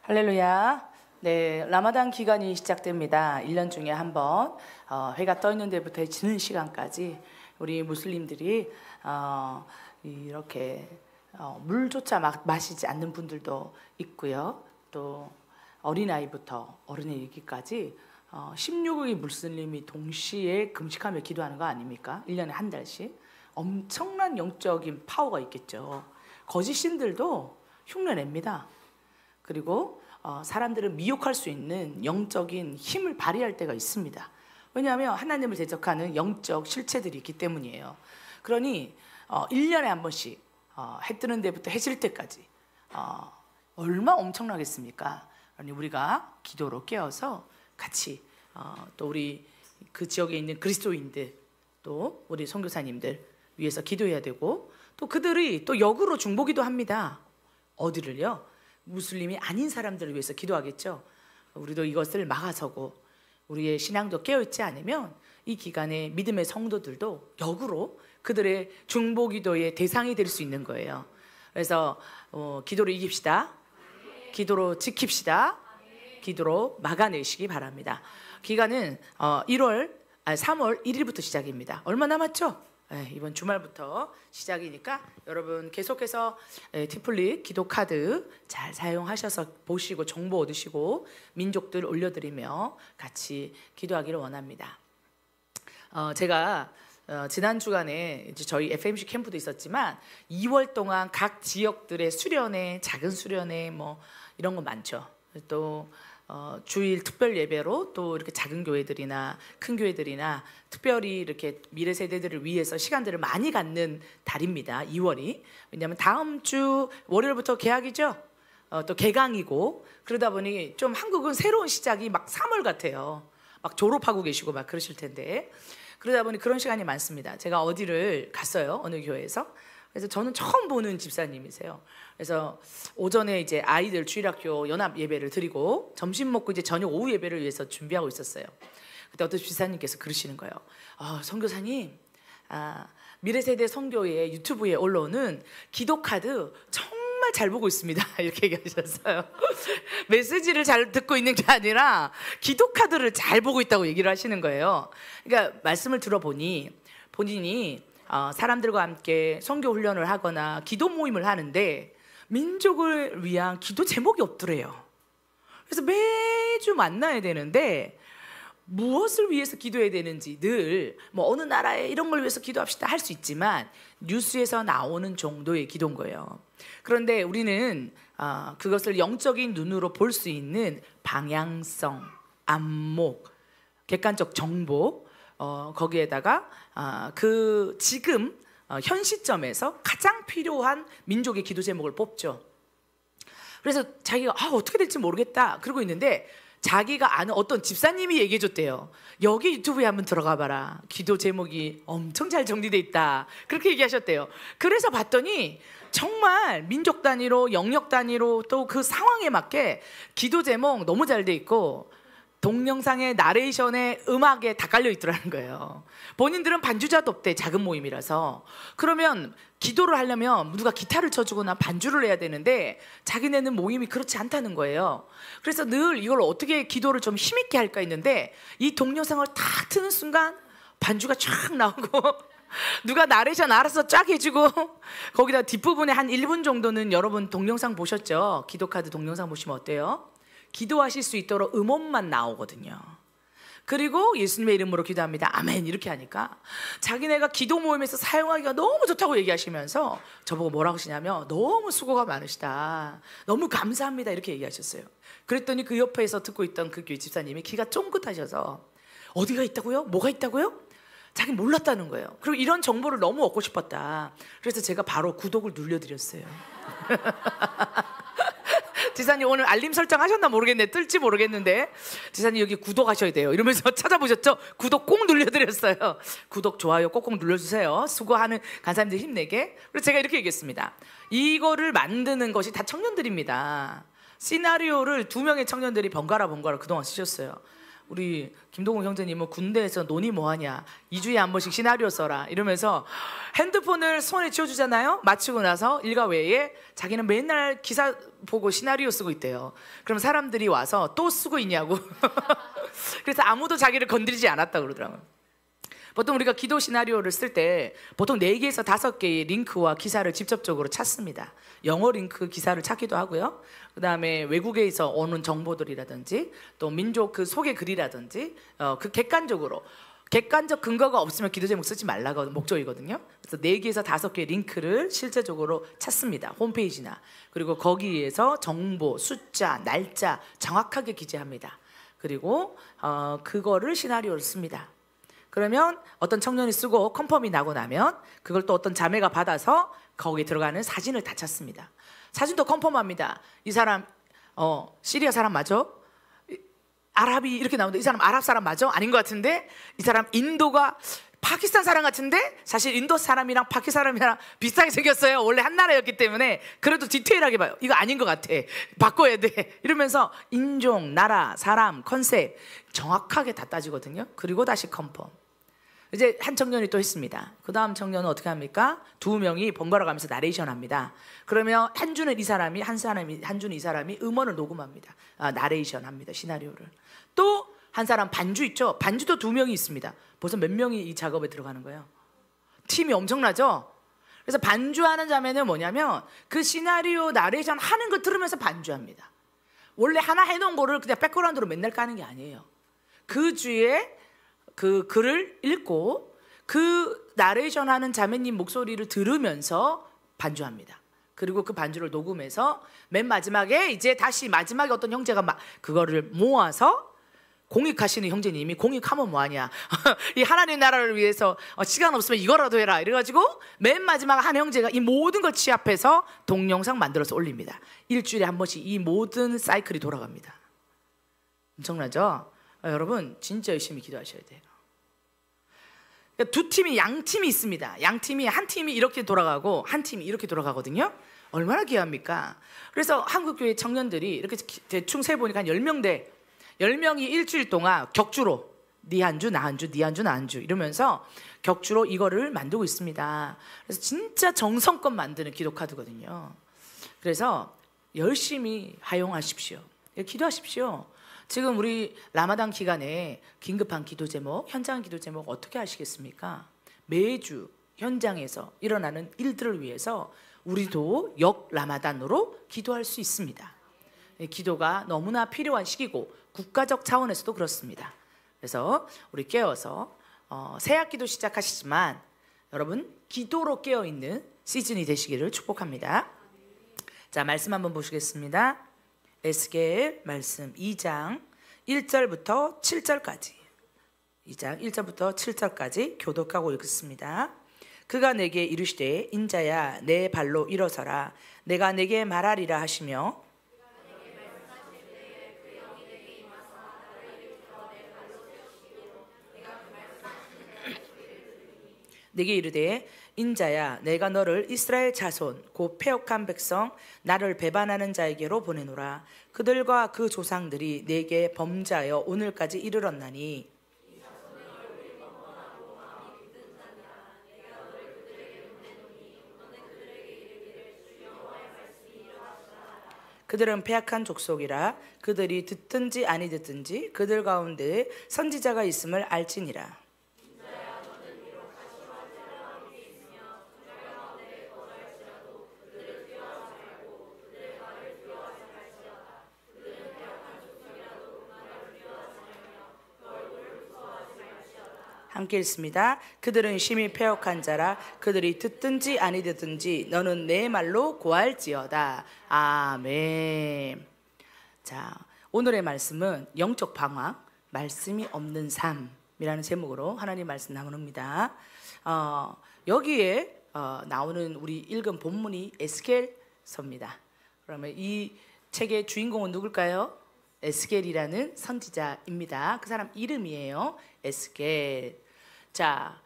할렐루야. 네, 라마단 기간이 시작됩니다. 1년 중에 한 번 해가 떠 있는 데부터 지는 시간까지 우리 무슬림들이 이렇게 물조차 마시지 않는 분들도 있고요. 또 어린아이부터 어른에 이르기까지 16억의 무슬림이 동시에 금식하며 기도하는 거 아닙니까? 1년에 한 달씩. 엄청난 영적인 파워가 있겠죠. 거짓 신들도 흉내냅니다. 그리고 사람들을 미혹할 수 있는 영적인 힘을 발휘할 때가 있습니다. 왜냐하면 하나님을 대적하는 영적 실체들이 있기 때문이에요. 그러니 1년에 한 번씩 해 뜨는 데부터 해 질 때까지 얼마 엄청나겠습니까? 그러니 우리가 기도로 깨어서 같이 또 우리 그 지역에 있는 그리스도인들, 또 우리 선교사님들 위해서 기도해야 되고, 또 그들이 또 역으로 중보기도 합니다. 어디를요? 무슬림이 아닌 사람들을 위해서 기도하겠죠. 우리도 이것을 막아서고 우리의 신앙도 깨어있지 않으면 이 기간에 믿음의 성도들도 역으로 그들의 중보기도의 대상이 될 수 있는 거예요. 그래서 기도로 이깁시다. 기도로 지킵시다. 기도로 막아내시기 바랍니다. 기간은 3월 1일부터 시작입니다. 얼마 남았죠? 이번 주말부터 시작이니까 여러분 계속해서 티플릿 기도 카드 잘 사용하셔서 보시고 정보 얻으시고 민족들 올려드리며 같이 기도하기를 원합니다. 제가 지난 주간에 이제 저희 FMC 캠프도 있었지만 2월 동안 각 지역들의 수련회, 작은 수련회 뭐 이런 거 많죠. 또 주일 특별 예배로 또 이렇게 작은 교회들이나 큰 교회들이나 특별히 이렇게 미래 세대들을 위해서 시간들을 많이 갖는 달입니다. 2월이. 왜냐하면 다음 주 월요일부터 개학이죠. 또 개강이고 그러다 보니 좀 한국은 새로운 시작이 막 3월 같아요. 막 졸업하고 계시고 막 그러실 텐데 그러다 보니 그런 시간이 많습니다. 제가 어디를 갔어요. 어느 교회에서. 그래서 저는 처음 보는 집사님이세요. 그래서 오전에 이제 아이들 주일학교 연합 예배를 드리고 점심 먹고 이제 저녁 오후 예배를 위해서 준비하고 있었어요. 그때 어떤 집사님께서 그러시는 거예요. 선교사님, 미래세대 선교회 유튜브에 올라오는 기도 카드 정말 잘 보고 있습니다. 이렇게 얘기하셨어요. 메시지를 잘 듣고 있는 게 아니라 기도 카드를 잘 보고 있다고 얘기를 하시는 거예요. 그러니까 말씀을 들어보니 본인이 사람들과 함께 선교 훈련을 하거나 기도 모임을 하는데 민족을 위한 기도 제목이 없더래요. 그래서 매주 만나야 되는데 무엇을 위해서 기도해야 되는지 늘 뭐 어느 나라에 이런 걸 위해서 기도합시다 할 수 있지만 뉴스에서 나오는 정도의 기도인 거예요. 그런데 우리는 그것을 영적인 눈으로 볼 수 있는 방향성, 안목, 객관적 정보 거기에다가 그 지금 현 시점에서 가장 필요한 민족의 기도 제목을 뽑죠. 그래서 자기가 어떻게 될지 모르겠다 그러고 있는데 자기가 아는 어떤 집사님이 얘기해 줬대요. 여기 유튜브에 한번 들어가 봐라. 기도 제목이 엄청 잘 정리돼 있다. 그렇게 얘기하셨대요. 그래서 봤더니 정말 민족 단위로 영역 단위로 또 그 상황에 맞게 기도 제목 너무 잘 돼 있고 동영상의 나레이션의 음악에 다 깔려 있더라는 거예요. 본인들은 반주자도 없대. 작은 모임이라서. 그러면 기도를 하려면 누가 기타를 쳐주거나 반주를 해야 되는데 자기네는 모임이 그렇지 않다는 거예요. 그래서 늘 이걸 어떻게 기도를 좀 힘있게 할까 했는데 이 동영상을 딱 트는 순간 반주가 쫙 나오고 누가 나레이션 알아서 쫙 해주고 거기다 뒷부분에 한 1분 정도는 여러분 동영상 보셨죠? 기도카드 동영상 보시면 어때요? 기도하실 수 있도록 음원만 나오거든요. 그리고 예수님의 이름으로 기도합니다. 아멘 이렇게 하니까 자기네가 기도 모임에서 사용하기가 너무 좋다고 얘기하시면서 저보고 뭐라고 하시냐면 너무 수고가 많으시다. 너무 감사합니다 이렇게 얘기하셨어요. 그랬더니 그 옆에서 듣고 있던 그 교회 집사님이 귀가 쫑긋하셔서 어디가 있다고요? 뭐가 있다고요? 자기 몰랐다는 거예요. 그리고 이런 정보를 너무 얻고 싶었다. 그래서 제가 바로 구독을 눌러드렸어요. 지사님 오늘 알림 설정 하셨나 모르겠네. 뜰지 모르겠는데 지사님 여기 구독하셔야 돼요 이러면서 찾아보셨죠? 구독 꼭 눌러드렸어요. 구독 좋아요 꼭꼭 눌러주세요. 수고하는 간사님들 힘내게. 그래서 제가 이렇게 얘기했습니다. 이거를 만드는 것이 다 청년들입니다. 시나리오를 2명의 청년들이 번갈아 그동안 쓰셨어요. 우리 김동욱 형제님은 군대에서 논의 뭐하냐, 2주에 한 번씩 시나리오 써라 이러면서 핸드폰을 손에 쥐어주잖아요. 마치고 나서 일과 외에 자기는 맨날 기사 보고 시나리오 쓰고 있대요. 그럼 사람들이 와서 또 쓰고 있냐고 그래서 아무도 자기를 건드리지 않았다고 그러더라고요. 보통 우리가 기도 시나리오를 쓸 때 보통 4개에서 5개의 링크와 기사를 직접적으로 찾습니다. 영어 링크 기사를 찾기도 하고요. 그 다음에 외국에서 오는 정보들이라든지 또 민족 그 소개 글이라든지 그 객관적 근거가 없으면 기도 제목 쓰지 말라가 목적이거든요. 그래서 4개에서 5개의 링크를 실제적으로 찾습니다. 홈페이지나. 그리고 거기에서 정보, 숫자, 날짜 정확하게 기재합니다. 그리고 그거를 시나리오를 씁니다. 그러면 어떤 청년이 쓰고 컨펌이 나고 나면 그걸 또 어떤 자매가 받아서 거기에 들어가는 사진을 다 찾습니다. 사진도 컨펌합니다. 이 사람 시리아 사람 맞아? 아랍이 이렇게 나오는데 이 사람 아랍 사람 맞아? 아닌 것 같은데 이 사람 인도가 파키스탄 사람 같은데 사실 인도 사람이랑 파키스탄 사람이랑 비슷하게 생겼어요. 원래 한 나라였기 때문에 그래도 디테일하게 봐요. 이거 아닌 것 같아. 바꿔야 돼. 이러면서 인종, 나라, 사람, 컨셉 정확하게 다 따지거든요. 그리고 다시 컨펌. 이제 한 청년이 또 했습니다. 그 다음 청년은 어떻게 합니까? 2명이 번갈아 가면서 나레이션 합니다. 그러면 한 주는 이 사람이 음원을 녹음합니다. 나레이션 합니다. 시나리오를. 또 한 사람 반주 있죠? 반주도 2명이 있습니다. 벌써 몇 명이 이 작업에 들어가는 거예요? 팀이 엄청나죠? 그래서 반주하는 자매는 뭐냐면 그 시나리오 나레이션 하는 거 들으면서 반주합니다. 원래 하나 해놓은 거를 그냥 백그라운드로 맨날 까는 게 아니에요. 그 주에 그 글을 읽고 그 나레이션 하는 자매님 목소리를 들으면서 반주합니다. 그리고 그 반주를 녹음해서 맨 마지막에 이제 다시 마지막에 어떤 형제가 그거를 모아서 공익하시는 형제님이 공익하면 뭐하냐 이 하나님 나라를 위해서 시간 없으면 이거라도 해라 이래가지고 맨 마지막 한 형제가 이 모든 걸 취합해서 동영상 만들어서 올립니다. 일주일에 한 번씩 이 모든 사이클이 돌아갑니다. 엄청나죠? 여러분 진짜 열심히 기도하셔야 돼요. 두 팀이 양팀이 있습니다. 양팀이 한 팀이 이렇게 돌아가고 한 팀이 이렇게 돌아가거든요. 얼마나 귀합니까? 그래서 한국교회 청년들이 이렇게 대충 세보니까 한 10명 돼 10명이 일주일 동안 격주로 네 한 주, 나 한 주, 네 한 주, 나 한 주 이러면서 격주로 이거를 만들고 있습니다. 그래서 진짜 정성껏 만드는 기도 카드거든요. 그래서 열심히 활용하십시오. 기도하십시오. 지금 우리 라마단 기간에 긴급한 기도 제목, 현장 기도 제목 어떻게 하시겠습니까? 매주 현장에서 일어나는 일들을 위해서 우리도 역 라마단으로 기도할 수 있습니다. 기도가 너무나 필요한 시기고 국가적 차원에서도 그렇습니다. 그래서 우리 깨어서 새 학기도 시작하시지만 여러분 기도로 깨어있는 시즌이 되시기를 축복합니다. 자, 말씀 한번 보시겠습니다. 에스겔 말씀 2장 1절부터 7절까지 2장 1절부터 7절까지 교독하고 읽습니다. 그가 내게 이르시되 인자야 내 발로 일어서라 내가 내게 말하리라 하시며 내게 이르되 인자야 내가 너를 이스라엘 자손 곧 패역한 백성 나를 배반하는 자에게로 보내노라. 그들과 그 조상들이 내게 범죄하여 오늘까지 이르렀나니 그들은 패악한 족속이라 그들이 듣든지 아니 듣든지 그들 가운데 선지자가 있음을 알지니라. 함께 읽습니다. 그들은 심히 패역한 자라 그들이 듣든지 아니 듣든지 너는 내 말로 고할지어다. 아멘. 자, 오늘의 말씀은 영적 방황, 말씀이 없는 삶이라는 제목으로 하나님 말씀 나눕니다. 여기에 나오는 우리 읽은 본문이 에스겔서입니다. 그러면 이 책의 주인공은 누굴까요? 에스겔이라는 선지자입니다. 그 사람 이름이에요. 에스겔. 자,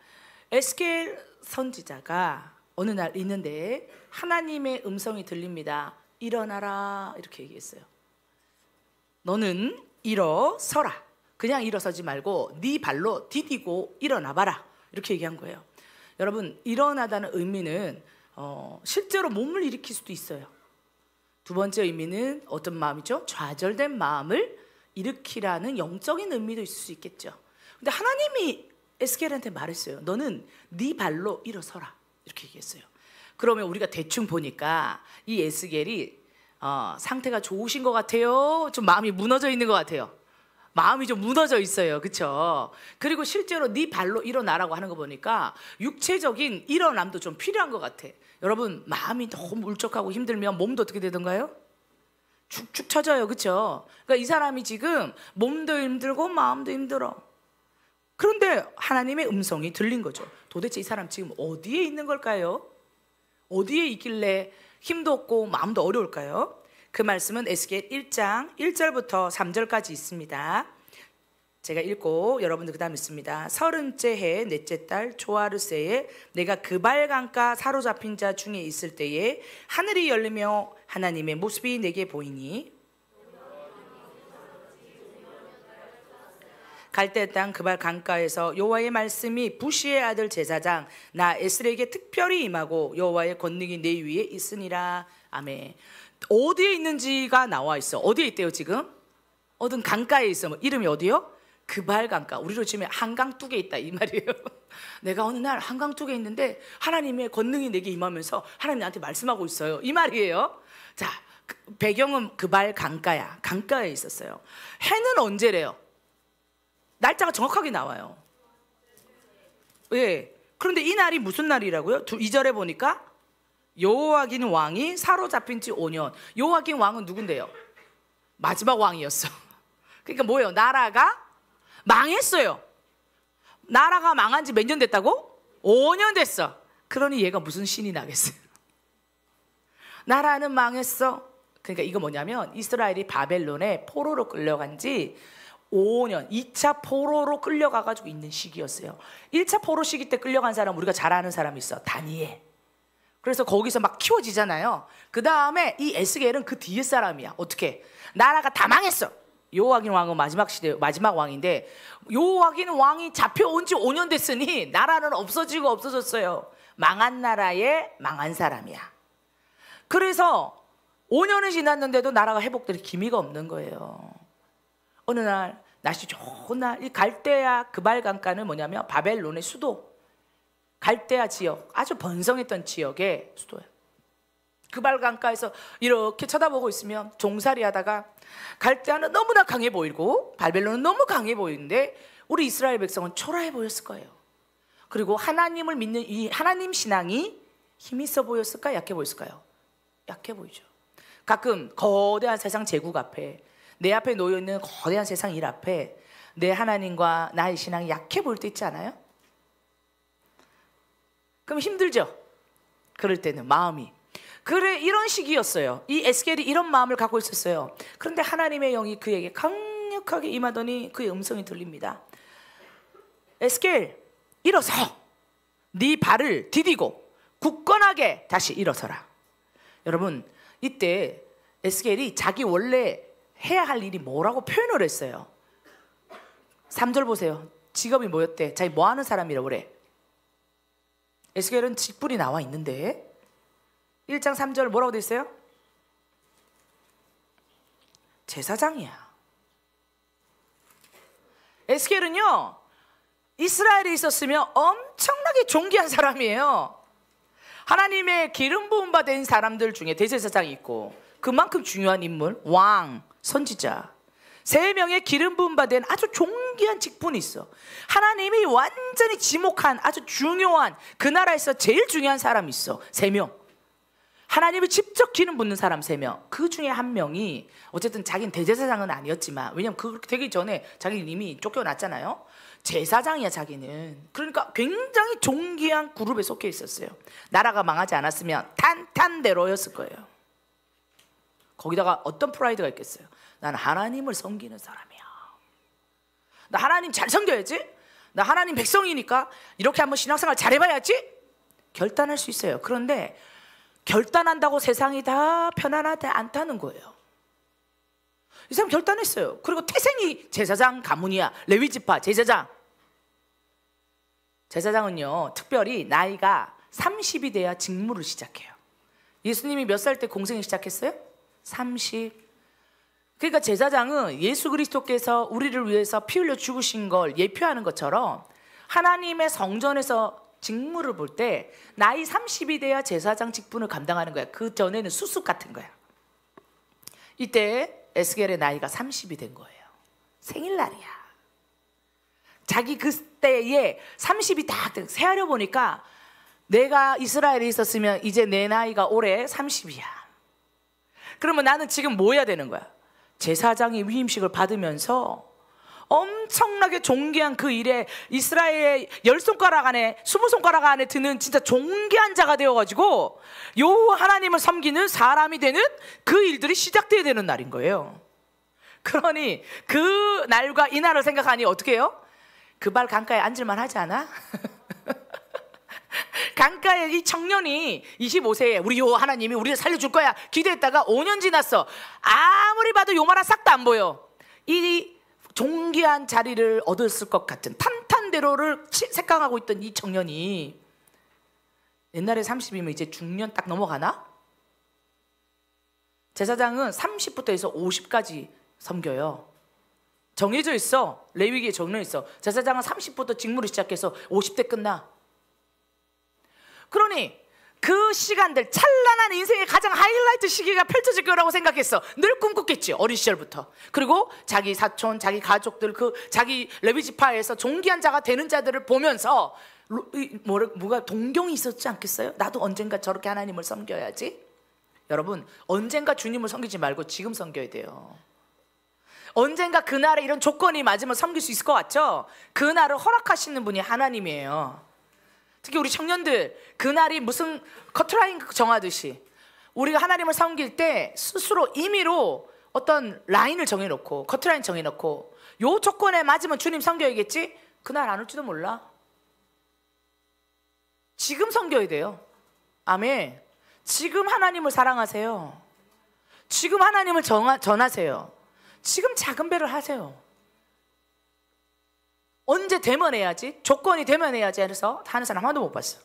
에스겔 선지자가 어느 날 있는데 하나님의 음성이 들립니다. 일어나라 이렇게 얘기했어요. 너는 일어서라. 그냥 일어서지 말고 네 발로 디디고 일어나봐라, 이렇게 얘기한 거예요. 여러분, 일어나다는 의미는 실제로 몸을 일으킬 수도 있어요. 두 번째 의미는 어떤 마음이죠? 좌절된 마음을 일으키라는 영적인 의미도 있을 수 있겠죠. 근데 하나님이 에스겔한테 말했어요. 너는 네 발로 일어서라, 이렇게 얘기했어요. 그러면 우리가 대충 보니까 이 에스겔이 상태가 좋으신 것 같아요? 좀 마음이 무너져 있는 것 같아요. 마음이 좀 무너져 있어요. 그렇죠? 그리고 실제로 네 발로 일어나라고 하는 거 보니까 육체적인 일어남도 좀 필요한 것 같아. 여러분, 마음이 너무 울적하고 힘들면 몸도 어떻게 되던가요? 축축 처져요. 그렇죠? 그러니까 이 사람이 지금 몸도 힘들고 마음도 힘들어. 그런데 하나님의 음성이 들린 거죠. 도대체 이 사람 지금 어디에 있는 걸까요? 어디에 있길래 힘도 없고 마음도 어려울까요? 그 말씀은 에스겔 1장 1절부터 3절까지 있습니다. 제가 읽고 여러분들 그 다음 있습니다. 30째 해 넷째 달 조아르세에 내가 그발 강가 사로잡힌 자 중에 있을 때에 하늘이 열리며 하나님의 모습이 내게 보이니 갈대 땅 그발 강가에서 여호와의 말씀이 부시의 아들 제사장 나 에스겔에게 특별히 임하고 여호와의 권능이 내 위에 있으니라. 아멘. 어디에 있는지가 나와 있어. 어디에 있대요 지금? 어떤 강가에 있어. 뭐 이름이 어디요? 그발 강가. 우리로 치면 한강 뚝에 있다 이 말이에요. 내가 어느 날 한강 뚝에 있는데 하나님의 권능이 내게 임하면서 하나님 나한테 말씀하고 있어요, 이 말이에요. 자, 배경은 그발 강가야. 강가에 있었어요. 해는 언제래요? 날짜가 정확하게 나와요. 예. 그런데 이 날이 무슨 날이라고요? 2절에 보니까 여호와긴 왕이 사로잡힌 지 5년. 여호와긴 왕은 누군데요? 마지막 왕이었어. 그러니까 뭐예요? 나라가 망했어요. 나라가 망한 지 몇 년 됐다고? 5년 됐어. 그러니 얘가 무슨 신이 나겠어요? 나라는 망했어. 그러니까 이거 뭐냐면 이스라엘이 바벨론에 포로로 끌려간 지 5년, 2차 포로로 끌려가가지고 있는 시기였어요. 1차 포로 시기 때 끌려간 사람 우리가 잘 아는 사람이 있어. 다니엘. 그래서 거기서 막 키워지잖아요. 그 다음에 이 에스겔은 그 뒤에 사람이야. 어떻게? 나라가 다 망했어. 여호와긴 왕은 마지막 시대 마지막 왕인데 여호와긴 왕이 잡혀온 지 5년 됐으니 나라는 없어지고 없어졌어요. 망한 나라에 망한 사람이야. 그래서 5년이 지났는데도 나라가 회복될 기미가 없는 거예요. 어느 날 날씨 좋은 날 이 갈대아 그발 강가는 뭐냐면 바벨론의 수도, 갈대아 지역, 아주 번성했던 지역의 수도예요. 그발 강가에서 이렇게 쳐다보고 있으면 종살이 하다가 갈대아는 너무나 강해 보이고 바벨론은 너무 강해 보이는데 우리 이스라엘 백성은 초라해 보였을 거예요. 그리고 하나님을 믿는 이 하나님 신앙이 힘이 있어 보였을까, 약해 보였을까요? 약해 보이죠. 가끔 거대한 세상 제국 앞에, 내 앞에 놓여있는 거대한 세상 일 앞에 내 하나님과 나의 신앙이 약해 보일 때 있지 않아요? 그럼 힘들죠? 그럴 때는 마음이. 그래, 이런 시기였어요. 이 에스겔이 이런 마음을 갖고 있었어요. 그런데 하나님의 영이 그에게 강력하게 임하더니 그의 음성이 들립니다. 에스겔, 일어서 네 발을 디디고 굳건하게 다시 일어서라. 여러분, 이때 에스겔이 자기 원래 해야 할 일이 뭐라고 표현을 했어요. 3절 보세요. 직업이 뭐였대? 자기 뭐 하는 사람이라고 그래? 에스겔은 직분이 나와 있는데 1장 3절 뭐라고 돼 있어요? 제사장이야. 에스겔은요 이스라엘에 있었으면 엄청나게 존귀한 사람이에요. 하나님의 기름 부음 받은 사람들 중에 대제사장이 있고 그만큼 중요한 인물, 왕, 선지자 3명의 기름 부음 받은 아주 존귀한 직분이 있어. 하나님이 완전히 지목한 아주 중요한 그 나라에서 제일 중요한 사람이 있어. 3명. 하나님을 직접 기름 붓는 사람 3명. 그 중에 한 명이 어쨌든 자기는 대제사장은 아니었지만 왜냐면 그렇게 되기 전에 자기는 이미 쫓겨났잖아요. 제사장이야 자기는. 그러니까 굉장히 존귀한 그룹에 속해 있었어요. 나라가 망하지 않았으면 탄탄대로였을 거예요. 거기다가 어떤 프라이드가 있겠어요? 난 하나님을 섬기는 사람이야. 나 하나님 잘 섬겨야지. 나 하나님 백성이니까 이렇게 한번 신앙생활 잘해봐야지. 결단할 수 있어요. 그런데 결단한다고 세상이 다 편안하지 않다는 거예요. 이 사람 결단했어요. 그리고 태생이 제사장 가문이야. 레위지파 제사장. 제사장은요, 특별히 나이가 30이 돼야 직무를 시작해요. 예수님이 몇 살 때 공생을 시작했어요? 30. 그러니까 제사장은 예수 그리스도께서 우리를 위해서 피 흘려 죽으신 걸 예표하는 것처럼 하나님의 성전에서 직무를 볼 때 나이 30이 돼야 제사장 직분을 감당하는 거야. 그 전에는 수습 같은 거야. 이때 에스겔의 나이가 30이 된 거예요. 생일날이야. 자기 그때에 30이 딱 세하려 보니까 내가 이스라엘에 있었으면 이제 내 나이가 올해 30이야. 그러면 나는 지금 뭐 해야 되는 거야? 제사장의 위임식을 받으면서 엄청나게 존귀한 그 일에 이스라엘의 10손가락 안에 20손가락 안에 드는 진짜 존귀한 자가 되어가지고 요 하나님을 섬기는 사람이 되는 그 일들이 시작돼야 되는 날인 거예요. 그러니 그 날과 이 날을 생각하니 어떻게 해요? 그 발 강가에 앉을만 하지 않아? 강가에 이 청년이 25세에 우리 요 하나님이 우리를 살려줄 거야 기도했다가 5년 지났어. 아무리 봐도 요 말아 싹도 안 보여. 이 존귀한 자리를 얻었을 것 같은 탄탄대로를 생각하고 있던 이 청년이 옛날에 30이면 이제 중년 딱 넘어가나? 제사장은 30부터 해서 50까지 섬겨요. 정해져 있어. 레위기에 정해져 있어. 제사장은 30부터 직무를 시작해서 50대 끝나. 그러니 그 시간들 찬란한 인생의 가장 하이라이트 시기가 펼쳐질 거라고 생각했어. 늘 꿈꿨겠지, 어린 시절부터. 그리고 자기 사촌, 자기 가족들, 그 자기 레위지파에서 존귀한 자가 되는 자들을 보면서 뭐가 동경이 있었지 않겠어요? 나도 언젠가 저렇게 하나님을 섬겨야지. 여러분, 언젠가 주님을 섬기지 말고 지금 섬겨야 돼요. 언젠가 그날에 이런 조건이 맞으면 섬길 수 있을 것 같죠? 그날을 허락하시는 분이 하나님이에요. 특히 우리 청년들, 그날이 무슨 커트라인 정하듯이 우리가 하나님을 섬길 때 스스로 임의로 어떤 라인을 정해놓고 커트라인 정해놓고 요 조건에 맞으면 주님 섬겨야겠지? 그날 안 올지도 몰라. 지금 섬겨야 돼요. 아멘. 지금 하나님을 사랑하세요. 지금 하나님을 전하세요. 지금 작은 배를 하세요. 언제 되면 해야지, 조건이 되면 해야지 해서 하는 사람 하나도 못 봤어.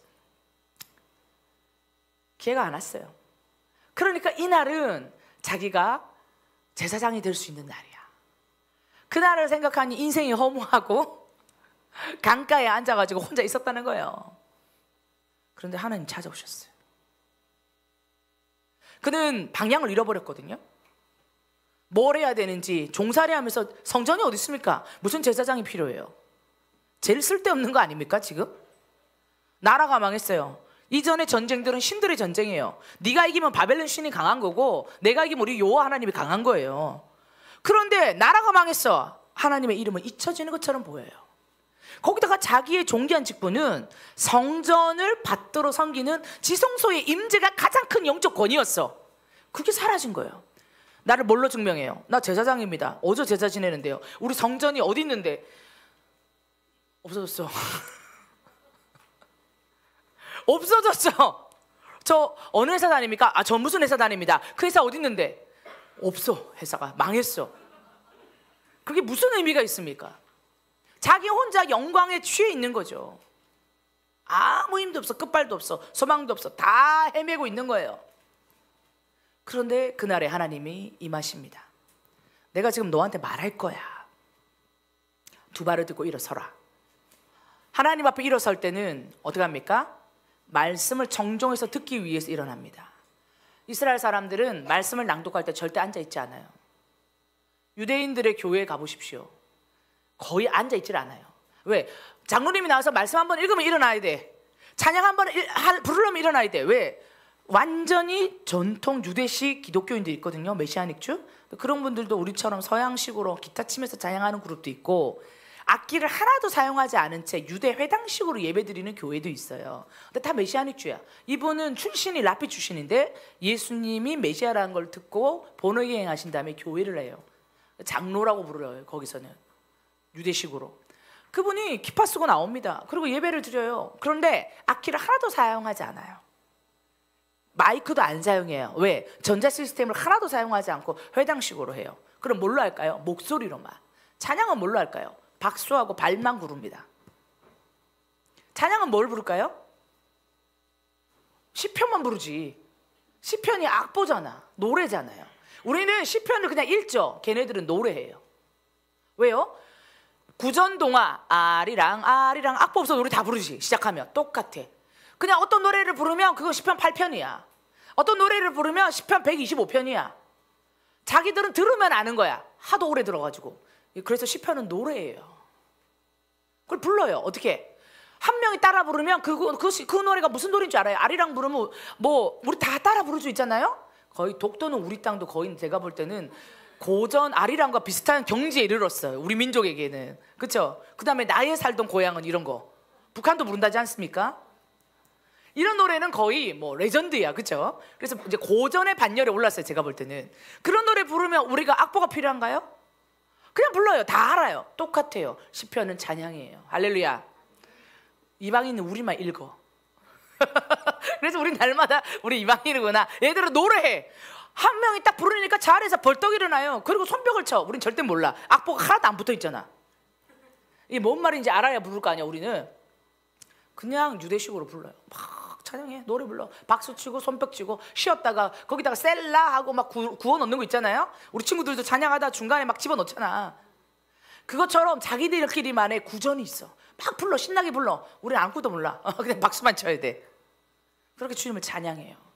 기회가 안 왔어요. 그러니까 이날은 자기가 제사장이 될 수 있는 날이야. 그날을 생각하니 인생이 허무하고 강가에 앉아가지고 혼자 있었다는 거예요. 그런데 하나님 찾아오셨어요. 그는 방향을 잃어버렸거든요. 뭘 해야 되는지 종살이 하면서 성전이 어디 있습니까? 무슨 제사장이 필요해요? 제일 쓸데없는 거 아닙니까 지금? 나라가 망했어요. 이전의 전쟁들은 신들의 전쟁이에요. 네가 이기면 바벨론 신이 강한 거고 내가 이기면 우리 여호와 하나님이 강한 거예요. 그런데 나라가 망했어. 하나님의 이름은 잊혀지는 것처럼 보여요. 거기다가 자기의 존귀한 직분은 성전을 받들어 섬기는 지성소의 임재가 가장 큰 영적 권위였어. 그게 사라진 거예요. 나를 뭘로 증명해요? 나 제사장입니다. 어제 제사 지내는데요. 우리 성전이 어디 있는데? 없어졌어. 없어졌어. 저 어느 회사 다닙니까? 아, 저 무슨 회사 다닙니다. 그 회사 어디 있는데? 없어. 회사가 망했어. 그게 무슨 의미가 있습니까? 자기 혼자 영광에 취해 있는 거죠. 아무 힘도 없어. 끝발도 없어. 소망도 없어. 다 헤매고 있는 거예요. 그런데 그날에 하나님이 임하십니다. 내가 지금 너한테 말할 거야. 두 발을 들고 일어서라. 하나님 앞에 일어설 때는 어떻게 합니까? 말씀을 정정해서 듣기 위해서 일어납니다. 이스라엘 사람들은 말씀을 낭독할 때 절대 앉아있지 않아요. 유대인들의 교회에 가보십시오. 거의 앉아있질 않아요. 왜? 장로님이 나와서 말씀 한번 읽으면 일어나야 돼. 찬양 한번 부르려면 일어나야 돼. 왜? 완전히 전통 유대식 기독교인들이 있거든요. 메시아닉주. 그런 분들도 우리처럼 서양식으로 기타 치면서 찬양하는 그룹도 있고, 악기를 하나도 사용하지 않은 채 유대 회당식으로 예배드리는 교회도 있어요. 근데 다 메시아닉주야. 이분은 출신이 라피 출신인데 예수님이 메시아라는 걸 듣고 번외여행 하신 다음에 교회를 해요. 장로라고 부르어요. 거기서는 유대식으로. 그분이 기파 쓰고 나옵니다. 그리고 예배를 드려요. 그런데 악기를 하나도 사용하지 않아요. 마이크도 안 사용해요. 왜? 전자 시스템을 하나도 사용하지 않고 회당식으로 해요. 그럼 뭘로 할까요? 목소리로만. 찬양은 뭘로 할까요? 박수하고 발만 구릅니다. 찬양은 뭘 부를까요? 시편만 부르지. 시편이 악보잖아. 노래잖아요. 우리는 시편을 그냥 읽죠. 걔네들은 노래해요. 왜요? 구전동화 아리랑 아리랑 악보 없어 노래 다 부르지. 시작하면 똑같아. 그냥 어떤 노래를 부르면 그거 시편 8편이야. 어떤 노래를 부르면 시편 125편이야. 자기들은 들으면 아는 거야. 하도 오래 들어가지고. 그래서 시편은 노래예요. 그걸 불러요. 어떻게? 한 명이 따라 부르면 그 노래가 무슨 노래인 줄 알아요? 아리랑 부르면 뭐 우리 다 따라 부를 수 있잖아요. 거의 독도는 우리 땅도 거의 제가 볼 때는 고전 아리랑과 비슷한 경지에 이르렀어요. 우리 민족에게는. 그렇죠? 그 다음에 나의 살던 고향은 이런 거. 북한도 부른다지 않습니까? 이런 노래는 거의 뭐 레전드야. 그렇죠? 그래서 이제 고전의 반열에 올랐어요. 제가 볼 때는. 그런 노래 부르면 우리가 악보가 필요한가요? 그냥 불러요. 다 알아요. 똑같아요. 시편은 찬양이에요. 할렐루야. 이방인은 우리만 읽어. 그래서 우리 날마다 우리 이방인이구나. 얘들은 노래해. 한 명이 딱 부르니까 자리에서 벌떡 일어나요. 그리고 손뼉을 쳐. 우린 절대 몰라. 악보가 하나도 안 붙어 있잖아. 이게 뭔 말인지 알아야 부를 거 아니야. 우리는 그냥 유대식으로 불러요. 막 찬양해. 노래 불러. 박수 치고 손뼉 치고 쉬었다가 거기다가 셀라 하고 막 구워 넣는 거 있잖아요. 우리 친구들도 찬양하다 중간에 막 집어넣잖아. 그것처럼 자기들끼리만의 구전이 있어. 막 불러. 신나게 불러. 우리는 아무것도 몰라. 그냥 박수만 쳐야 돼. 그렇게 주님을 찬양해요.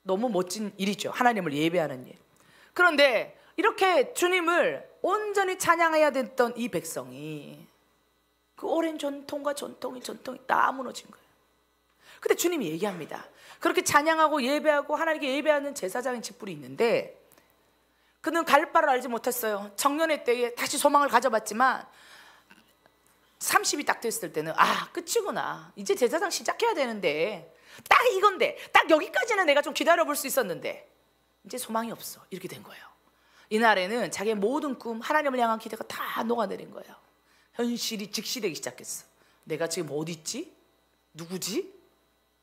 너무 멋진 일이죠. 하나님을 예배하는 일. 그런데 이렇게 주님을 온전히 찬양해야 됐던 이 백성이 그 오랜 전통이 다 무너진 거예요. 근데 주님이 얘기합니다. 그렇게 찬양하고 예배하고 하나님께 예배하는 제사장인 직분이 있는데 그는 갈 바를 알지 못했어요. 청년의 때에 다시 소망을 가져봤지만 30이 딱 됐을 때는 끝이구나. 이제 제사장 시작해야 되는데 딱 이건데 딱 여기까지는 내가 좀 기다려볼 수 있었는데 이제 소망이 없어. 이렇게 된 거예요. 이날에는 자기의 모든 꿈, 하나님을 향한 기대가 다 녹아내린 거예요. 현실이 직시되기 시작했어. 내가 지금 어디 있지? 누구지?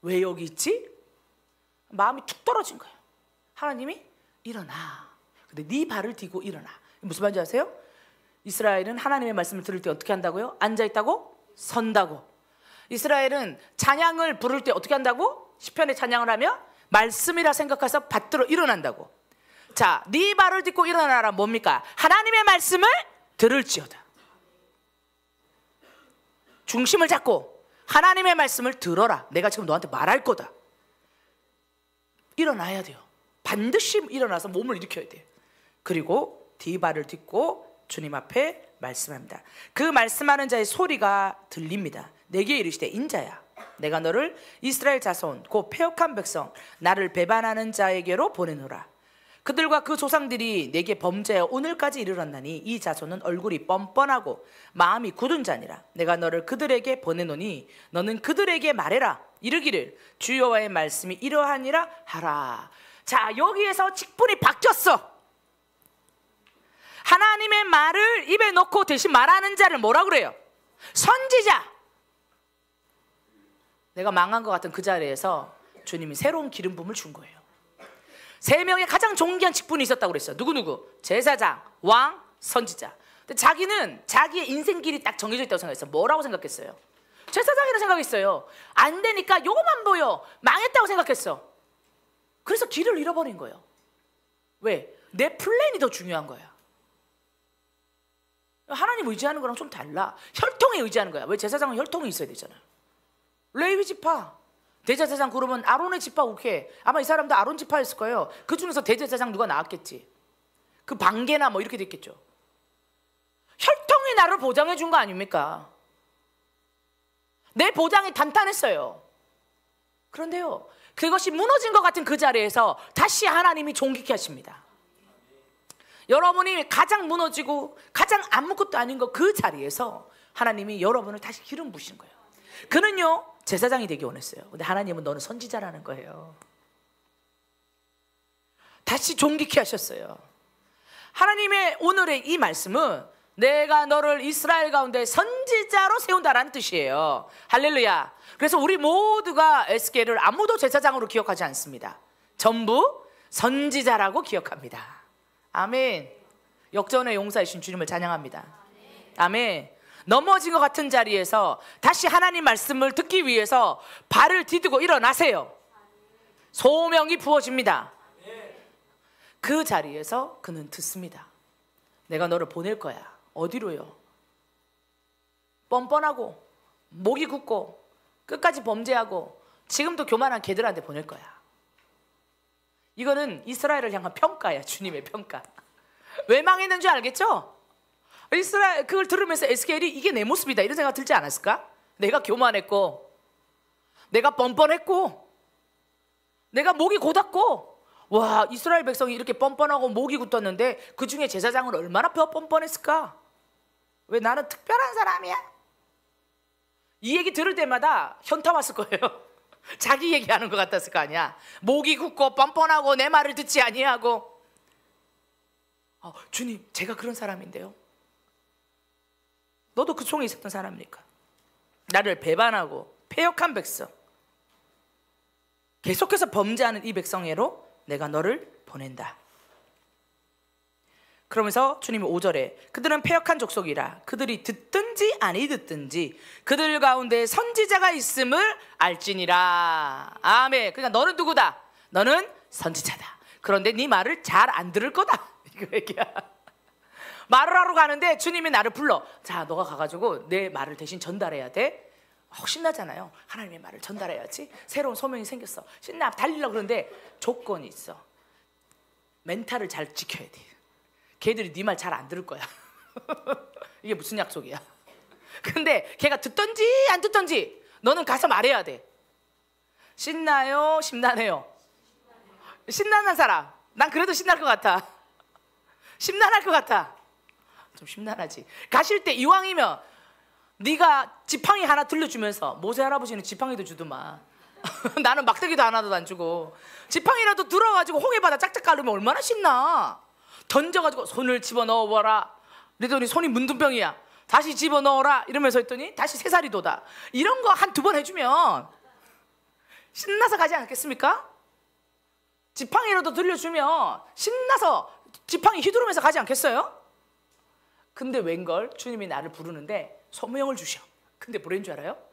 왜 여기 있지? 마음이 툭 떨어진 거예요. 하나님이 일어나. 근데 네 발을 딛고 일어나. 무슨 말인지 아세요? 이스라엘은 하나님의 말씀을 들을 때 어떻게 한다고요? 앉아있다고? 선다고. 이스라엘은 찬양을 부를 때 어떻게 한다고? 시편의 찬양을 하며 말씀이라 생각해서 받들어 일어난다고. 자, 네 발을 딛고 일어나라 뭡니까? 하나님의 말씀을 들을지어다. 중심을 잡고 하나님의 말씀을 들어라. 내가 지금 너한테 말할 거다. 일어나야 돼요. 반드시 일어나서 몸을 일으켜야 돼요. 그리고 네 발을 딛고 주님 앞에 말씀합니다. 그 말씀하는 자의 소리가 들립니다. 내게 이르시되 인자야 내가 너를 이스라엘 자손 곧 패역한 백성 나를 배반하는 자에게로 보내노라. 그들과 그 조상들이 내게 범죄하여 오늘까지 이르렀나니 이 자손은 얼굴이 뻔뻔하고 마음이 굳은 자니라. 내가 너를 그들에게 보내노니 너는 그들에게 말해라. 이르기를 주 여호와의 말씀이 이러하니라 하라. 자, 여기에서 직분이 바뀌었어. 하나님의 말을 입에 넣고 대신 말하는 자를 뭐라 그래요? 선지자. 내가 망한 것 같은 그 자리에서 주님이 새로운 기름 부음을 준 거예요. 3명의 가장 존귀한 직분이 있었다고 그랬어요. 누구? 제사장, 왕, 선지자. 근데 자기는 자기의 인생길이 딱 정해져 있다고 생각했어요. 뭐라고 생각했어요? 제사장이라 생각했어요. 안 되니까 요거만 보여. 망했다고 생각했어. 그래서 길을 잃어버린 거예요. 왜? 내 플랜이 더 중요한 거야. 하나님 의지하는 거랑 좀 달라. 혈통에 의지하는 거야. 왜? 제사장은 혈통이 있어야 되잖아. 레위 지파, 대제사장 그러면 아론의 지파 오케이. 아마 이 사람도 아론 지파였을 거예요. 그 중에서 대제사장 누가 나왔겠지. 그 반계나 뭐 이렇게 됐겠죠. 혈통이 나를 보장해 준 거 아닙니까? 내 보장이 단단했어요. 그런데요, 그것이 무너진 것 같은 그 자리에서 다시 하나님이 존귀케 하십니다. 여러분이 가장 무너지고 가장 아무것도 아닌 것 그 자리에서 하나님이 여러분을 다시 기름 부으신 거예요. 그는요 제사장이 되기 원했어요. 근데 하나님은 너는 선지자라는 거예요. 다시 존귀케 하셨어요. 하나님의 오늘의 이 말씀은 내가 너를 이스라엘 가운데 선지자로 세운다라는 뜻이에요. 할렐루야. 그래서 우리 모두가 에스겔을 아무도 제사장으로 기억하지 않습니다. 전부 선지자라고 기억합니다. 아멘. 역전의 용사이신 주님을 찬양합니다. 아멘. 넘어진 것 같은 자리에서 다시 하나님 말씀을 듣기 위해서 발을 디디고 일어나세요. 소명이 부어집니다. 그 자리에서 그는 듣습니다. 내가 너를 보낼 거야. 어디로요? 뻔뻔하고 목이 굳고 끝까지 범죄하고 지금도 교만한 개들한테 보낼 거야. 이거는 이스라엘을 향한 평가야. 주님의 평가. 왜 망했는 줄 알겠죠? 이스라엘 그걸 들으면서 에스겔이 이게 내 모습이다 이런 생각 들지 않았을까? 내가 교만했고 내가 뻔뻔했고 내가 목이 곧았고, 와, 이스라엘 백성이 이렇게 뻔뻔하고 목이 굳었는데 그 중에 제사장은 얼마나 뻔뻔했을까? 왜 나는 특별한 사람이야? 이 얘기 들을 때마다 현타 왔을 거예요. 자기 얘기하는 것 같았을 거 아니야. 목이 굳고 뻔뻔하고 내 말을 듣지 아니하고. 주님, 제가 그런 사람인데요. 너도 그 총에 있었던 사람입니까? 나를 배반하고 패역한 백성, 계속해서 범죄하는 이 백성에로 내가 너를 보낸다. 그러면서 주님이 5절에 그들은 패역한 족속이라 그들이 듣든지 아니 듣든지 그들 가운데 선지자가 있음을 알지니라. 아멘. 그러니까 너는 누구다? 너는 선지자다. 그런데 네 말을 잘 안 들을 거다. 이거 얘기야. 말을 하러 가는데 주님이 나를 불러. 자, 너가 가가지고 내 말을 대신 전달해야 돼. 신나잖아요. 하나님의 말을 전달해야지. 새로운 소명이 생겼어. 신나 달리려고 그러는데 조건이 있어. 멘탈을 잘 지켜야 돼. 걔들이 네 말 잘 안 들을 거야. 이게 무슨 약속이야? 근데 걔가 듣던지 안 듣던지 너는 가서 말해야 돼. 신나요? 심란해요? 신나는 사람. 난 그래도 신날 것 같아. 심란할 것 같아. 좀 심란하지. 가실 때 이왕이면 네가 지팡이 하나 들려주면서, 모세 할아버지는 지팡이도 주더만. 나는 막대기도 하나도 안 주고 지팡이라도 들어가지고 홍해바다 짝짝 가르면 얼마나 신나. 던져가지고 손을 집어넣어봐라 그랬더니 손이 문둥병이야. 다시 집어넣어라 이러면서 했더니 다시 세 살이 돋아. 이런 거 한 두 번 해주면 신나서 가지 않겠습니까? 지팡이라도 들려주면 신나서 지팡이 휘두르면서 가지 않겠어요? 근데 웬걸 주님이 나를 부르는데 소명을 주셔. 근데 뭐라는 줄 알아요?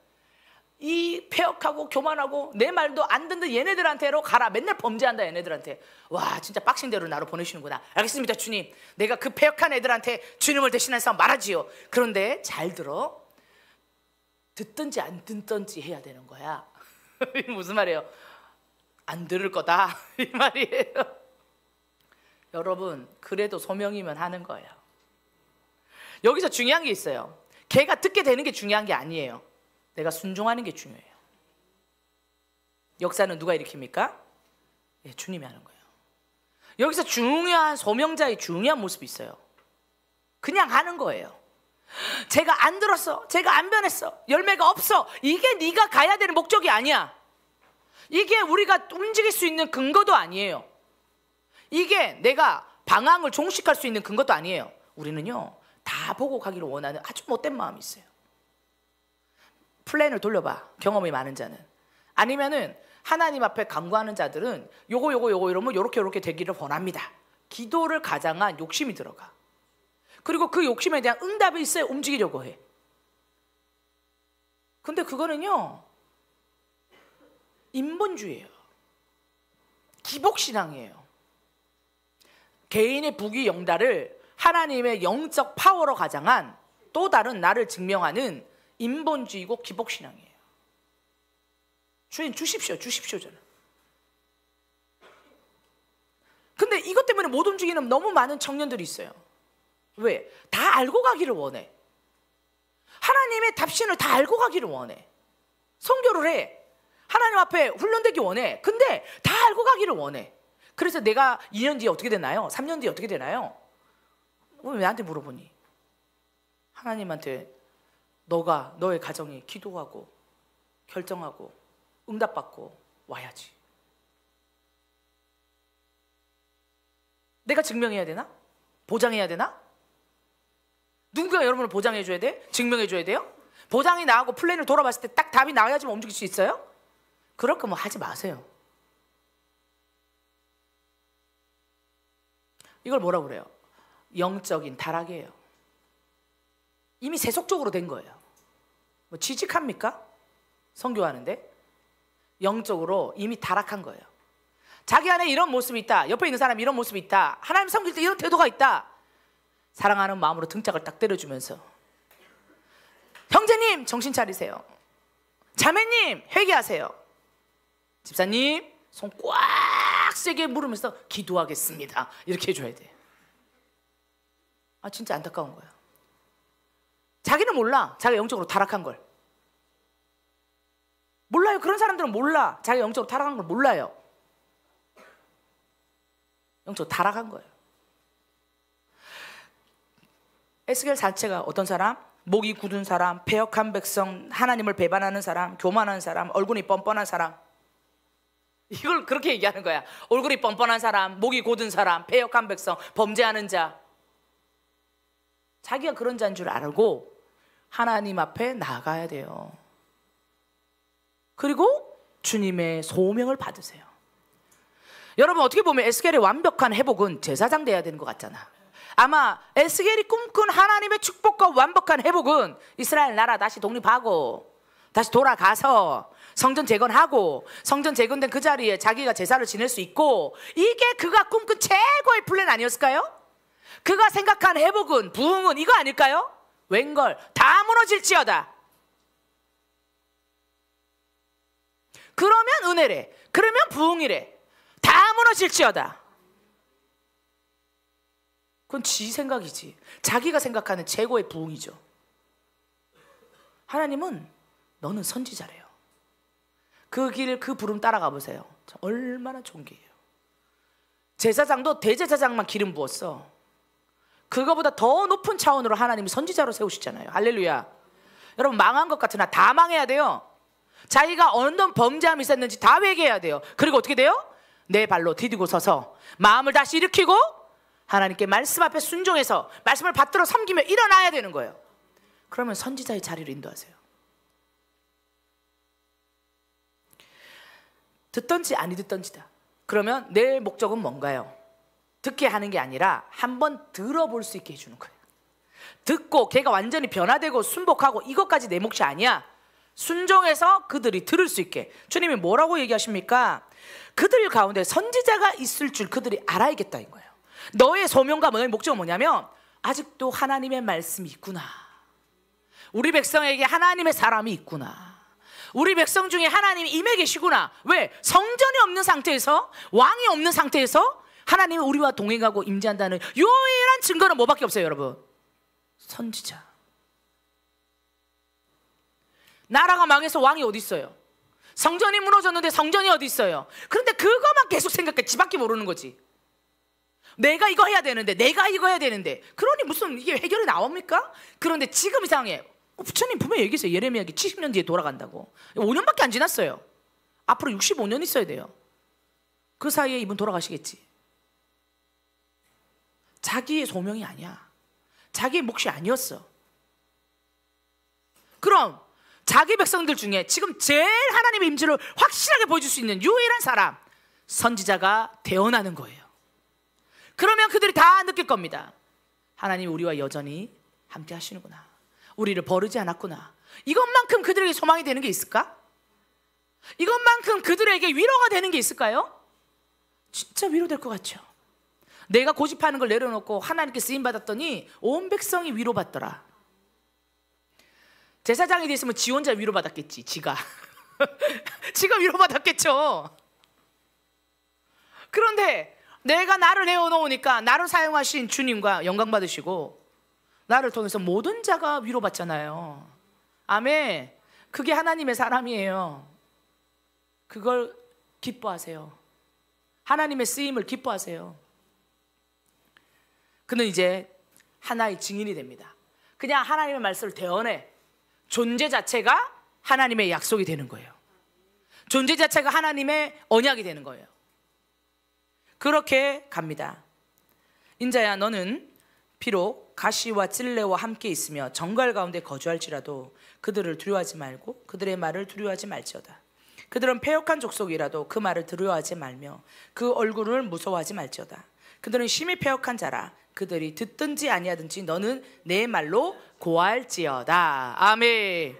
이 패역하고 교만하고 내 말도 안 듣는 얘네들한테로 가라. 맨날 범죄한다 얘네들한테. 와, 진짜 빡신 대로 나를 보내시는구나. 알겠습니다 주님. 내가 그 패역한 애들한테 주님을 대신해서 말하지요. 그런데 잘 들어. 듣든지 안 듣든지 해야 되는 거야. 이게 무슨 말이에요? 안 들을 거다 이 말이에요. 여러분, 그래도 소명이면 하는 거예요. 여기서 중요한 게 있어요. 걔가 듣게 되는 게 중요한 게 아니에요. 내가 순종하는 게 중요해요. 역사는 누가 일으킵니까? 예, 주님이 하는 거예요. 여기서 중요한 소명자의 중요한 모습이 있어요. 그냥 하는 거예요. 제가 안 들었어, 제가 안 변했어, 열매가 없어. 이게 네가 가야 되는 목적이 아니야. 이게 우리가 움직일 수 있는 근거도 아니에요. 이게 내가 방황을 종식할 수 있는 근거도 아니에요. 우리는요, 다 보고 가기를 원하는 아주 못된 마음이 있어요. 플랜을 돌려봐. 경험이 많은 자는. 아니면은 하나님 앞에 간구하는 자들은 요거 이러면 요렇게 되기를 원합니다. 기도를 가장한 욕심이 들어가. 그리고 그 욕심에 대한 응답이 있어야 움직이려고 해. 근데 그거는요, 인본주의예요. 기복신앙이에요. 개인의 부귀 영달을 하나님의 영적 파워로 가장한 또 다른 나를 증명하는 인본주의고 기복신앙이에요. 주님 주십시오 저는. 근데 이것 때문에 못 움직이는 너무 많은 청년들이 있어요. 왜? 다 알고 가기를 원해. 하나님의 답신을 다 알고 가기를 원해. 선교를 해. 하나님 앞에 훈련되기 원해. 근데 다 알고 가기를 원해. 그래서 내가 2년 뒤에 어떻게 되나요? 3년 뒤에 어떻게 되나요? 왜 나한테 물어보니? 하나님한테 너가, 너의 가정이 기도하고 결정하고 응답받고 와야지. 내가 증명해야 되나? 보장해야 되나? 누군가 여러분을 보장해줘야 돼? 증명해줘야 돼요? 보장이 나하고 플랜을 돌아봤을 때 딱 답이 나와야지만 움직일 수 있어요? 그럴 거면 하지 마세요. 이걸 뭐라고 그래요? 영적인 타락이에요. 이미 세속적으로 된 거예요. 뭐 취직합니까? 선교하는데 영적으로 이미 타락한 거예요. 자기 안에 이런 모습이 있다, 옆에 있는 사람이 이런 모습이 있다, 하나님 섬길 때 이런 태도가 있다, 사랑하는 마음으로 등짝을 딱 때려주면서 형제님 정신 차리세요, 자매님 회개하세요, 집사님 손 꽉 세게 물으면서 기도하겠습니다, 이렇게 해줘야 돼. 아, 진짜 안타까운 거야. 자기는 몰라, 자기가 영적으로 타락한 걸. 몰라요. 그런 사람들은 몰라. 자기가 영적으로 타락한 걸 몰라요. 영적으로 타락한 거예요. 에스겔 자체가 어떤 사람? 목이 굳은 사람, 패역한 백성, 하나님을 배반하는 사람, 교만한 사람, 얼굴이 뻔뻔한 사람. 이걸 그렇게 얘기하는 거야. 얼굴이 뻔뻔한 사람, 목이 곧은 사람, 패역한 백성, 범죄하는 자. 자기가 그런 자인 줄 알고 하나님 앞에 나가야 돼요. 그리고 주님의 소명을 받으세요. 여러분, 어떻게 보면 에스겔의 완벽한 회복은 제사장 돼야 되는 것 같잖아. 아마 에스겔이 꿈꾼 하나님의 축복과 완벽한 회복은 이스라엘 나라 다시 독립하고 다시 돌아가서 성전 재건하고 성전 재건된 그 자리에 자기가 제사를 지낼 수 있고, 이게 그가 꿈꾼 최고의 플랜 아니었을까요? 그가 생각한 회복은, 부흥은 이거 아닐까요? 웬걸 다 무너질지어다. 그러면 은혜래, 그러면 부흥이래, 다 무너질지어다. 그건 지 생각이지. 자기가 생각하는 최고의 부흥이죠. 하나님은 너는 선지자래요. 그 길, 그 부름 따라가 보세요. 얼마나 존귀해요. 제사장도 대제사장만 기름 부었어. 그거보다 더 높은 차원으로 하나님이 선지자로 세우시잖아요. 할렐루야. 여러분, 망한 것 같으나 다 망해야 돼요. 자기가 어떤 범죄함이 있었는지 다 회개해야 돼요. 그리고 어떻게 돼요? 내 발로 디디고 서서 마음을 다시 일으키고 하나님께 말씀 앞에 순종해서 말씀을 받들어 섬기며 일어나야 되는 거예요. 그러면 선지자의 자리를 인도하세요. 듣던지 아니 듣던지다. 그러면 내 목적은 뭔가요? 듣게 하는 게 아니라 한번 들어볼 수 있게 해주는 거예요. 듣고 걔가 완전히 변화되고 순복하고 이것까지 내 몫이 아니야. 순종해서 그들이 들을 수 있게. 주님이 뭐라고 얘기하십니까? 그들 가운데 선지자가 있을 줄 그들이 알아야겠다는 거예요. 너의 소명과 너의 목적은 뭐냐면, 아직도 하나님의 말씀이 있구나, 우리 백성에게 하나님의 사람이 있구나, 우리 백성 중에 하나님이 임해 계시구나. 왜? 성전이 없는 상태에서, 왕이 없는 상태에서 하나님이 우리와 동행하고 임재한다는 유일한 증거는 뭐밖에 없어요, 여러분? 선지자. 나라가 망해서 왕이 어디 있어요? 성전이 무너졌는데 성전이 어디 있어요? 그런데 그것만 계속 생각해. 지밖에 모르는 거지. 내가 이거 해야 되는데, 내가 이거 해야 되는데. 그러니 무슨 이게 해결이 나옵니까? 그런데 지금 이상해. 부처님 분명히 얘기했어요. 예레미야기 70년 뒤에 돌아간다고. 5년밖에 안 지났어요. 앞으로 65년 있어야 돼요. 그 사이에 이분 돌아가시겠지. 자기의 소명이 아니야. 자기의 몫이 아니었어. 그럼 자기 백성들 중에 지금 제일 하나님의 임재를 확실하게 보여줄 수 있는 유일한 사람, 선지자가 태어나는 거예요. 그러면 그들이 다 느낄 겁니다. 하나님 우리와 여전히 함께 하시는구나, 우리를 버리지 않았구나. 이것만큼 그들에게 소망이 되는 게 있을까? 이것만큼 그들에게 위로가 되는 게 있을까요? 진짜 위로될 것 같죠. 내가 고집하는 걸 내려놓고 하나님께 쓰임받았더니 온 백성이 위로받더라. 제사장이 됐으면 지 혼자 위로받았겠지. 지가 위로받았겠죠. 그런데 내가 나를 내어놓으니까 나를 사용하신 주님과 영광 받으시고 나를 통해서 모든 자가 위로받잖아요. 아멘. 그게 하나님의 사람이에요. 그걸 기뻐하세요. 하나님의 쓰임을 기뻐하세요. 그는 이제 하나의 증인이 됩니다. 그냥 하나님의 말씀을 대언해. 존재 자체가 하나님의 약속이 되는 거예요. 존재 자체가 하나님의 언약이 되는 거예요. 그렇게 갑니다. 인자야, 너는 비록 가시와 찔레와 함께 있으며 정갈 가운데 거주할지라도 그들을 두려워하지 말고 그들의 말을 두려워하지 말지어다. 그들은 패역한 족속이라도 그 말을 두려워하지 말며 그 얼굴을 무서워하지 말지어다. 그들은 심히 패역한 자라. 그들이 듣든지 아니하든지 너는 내 말로 고할지어다. 아멘.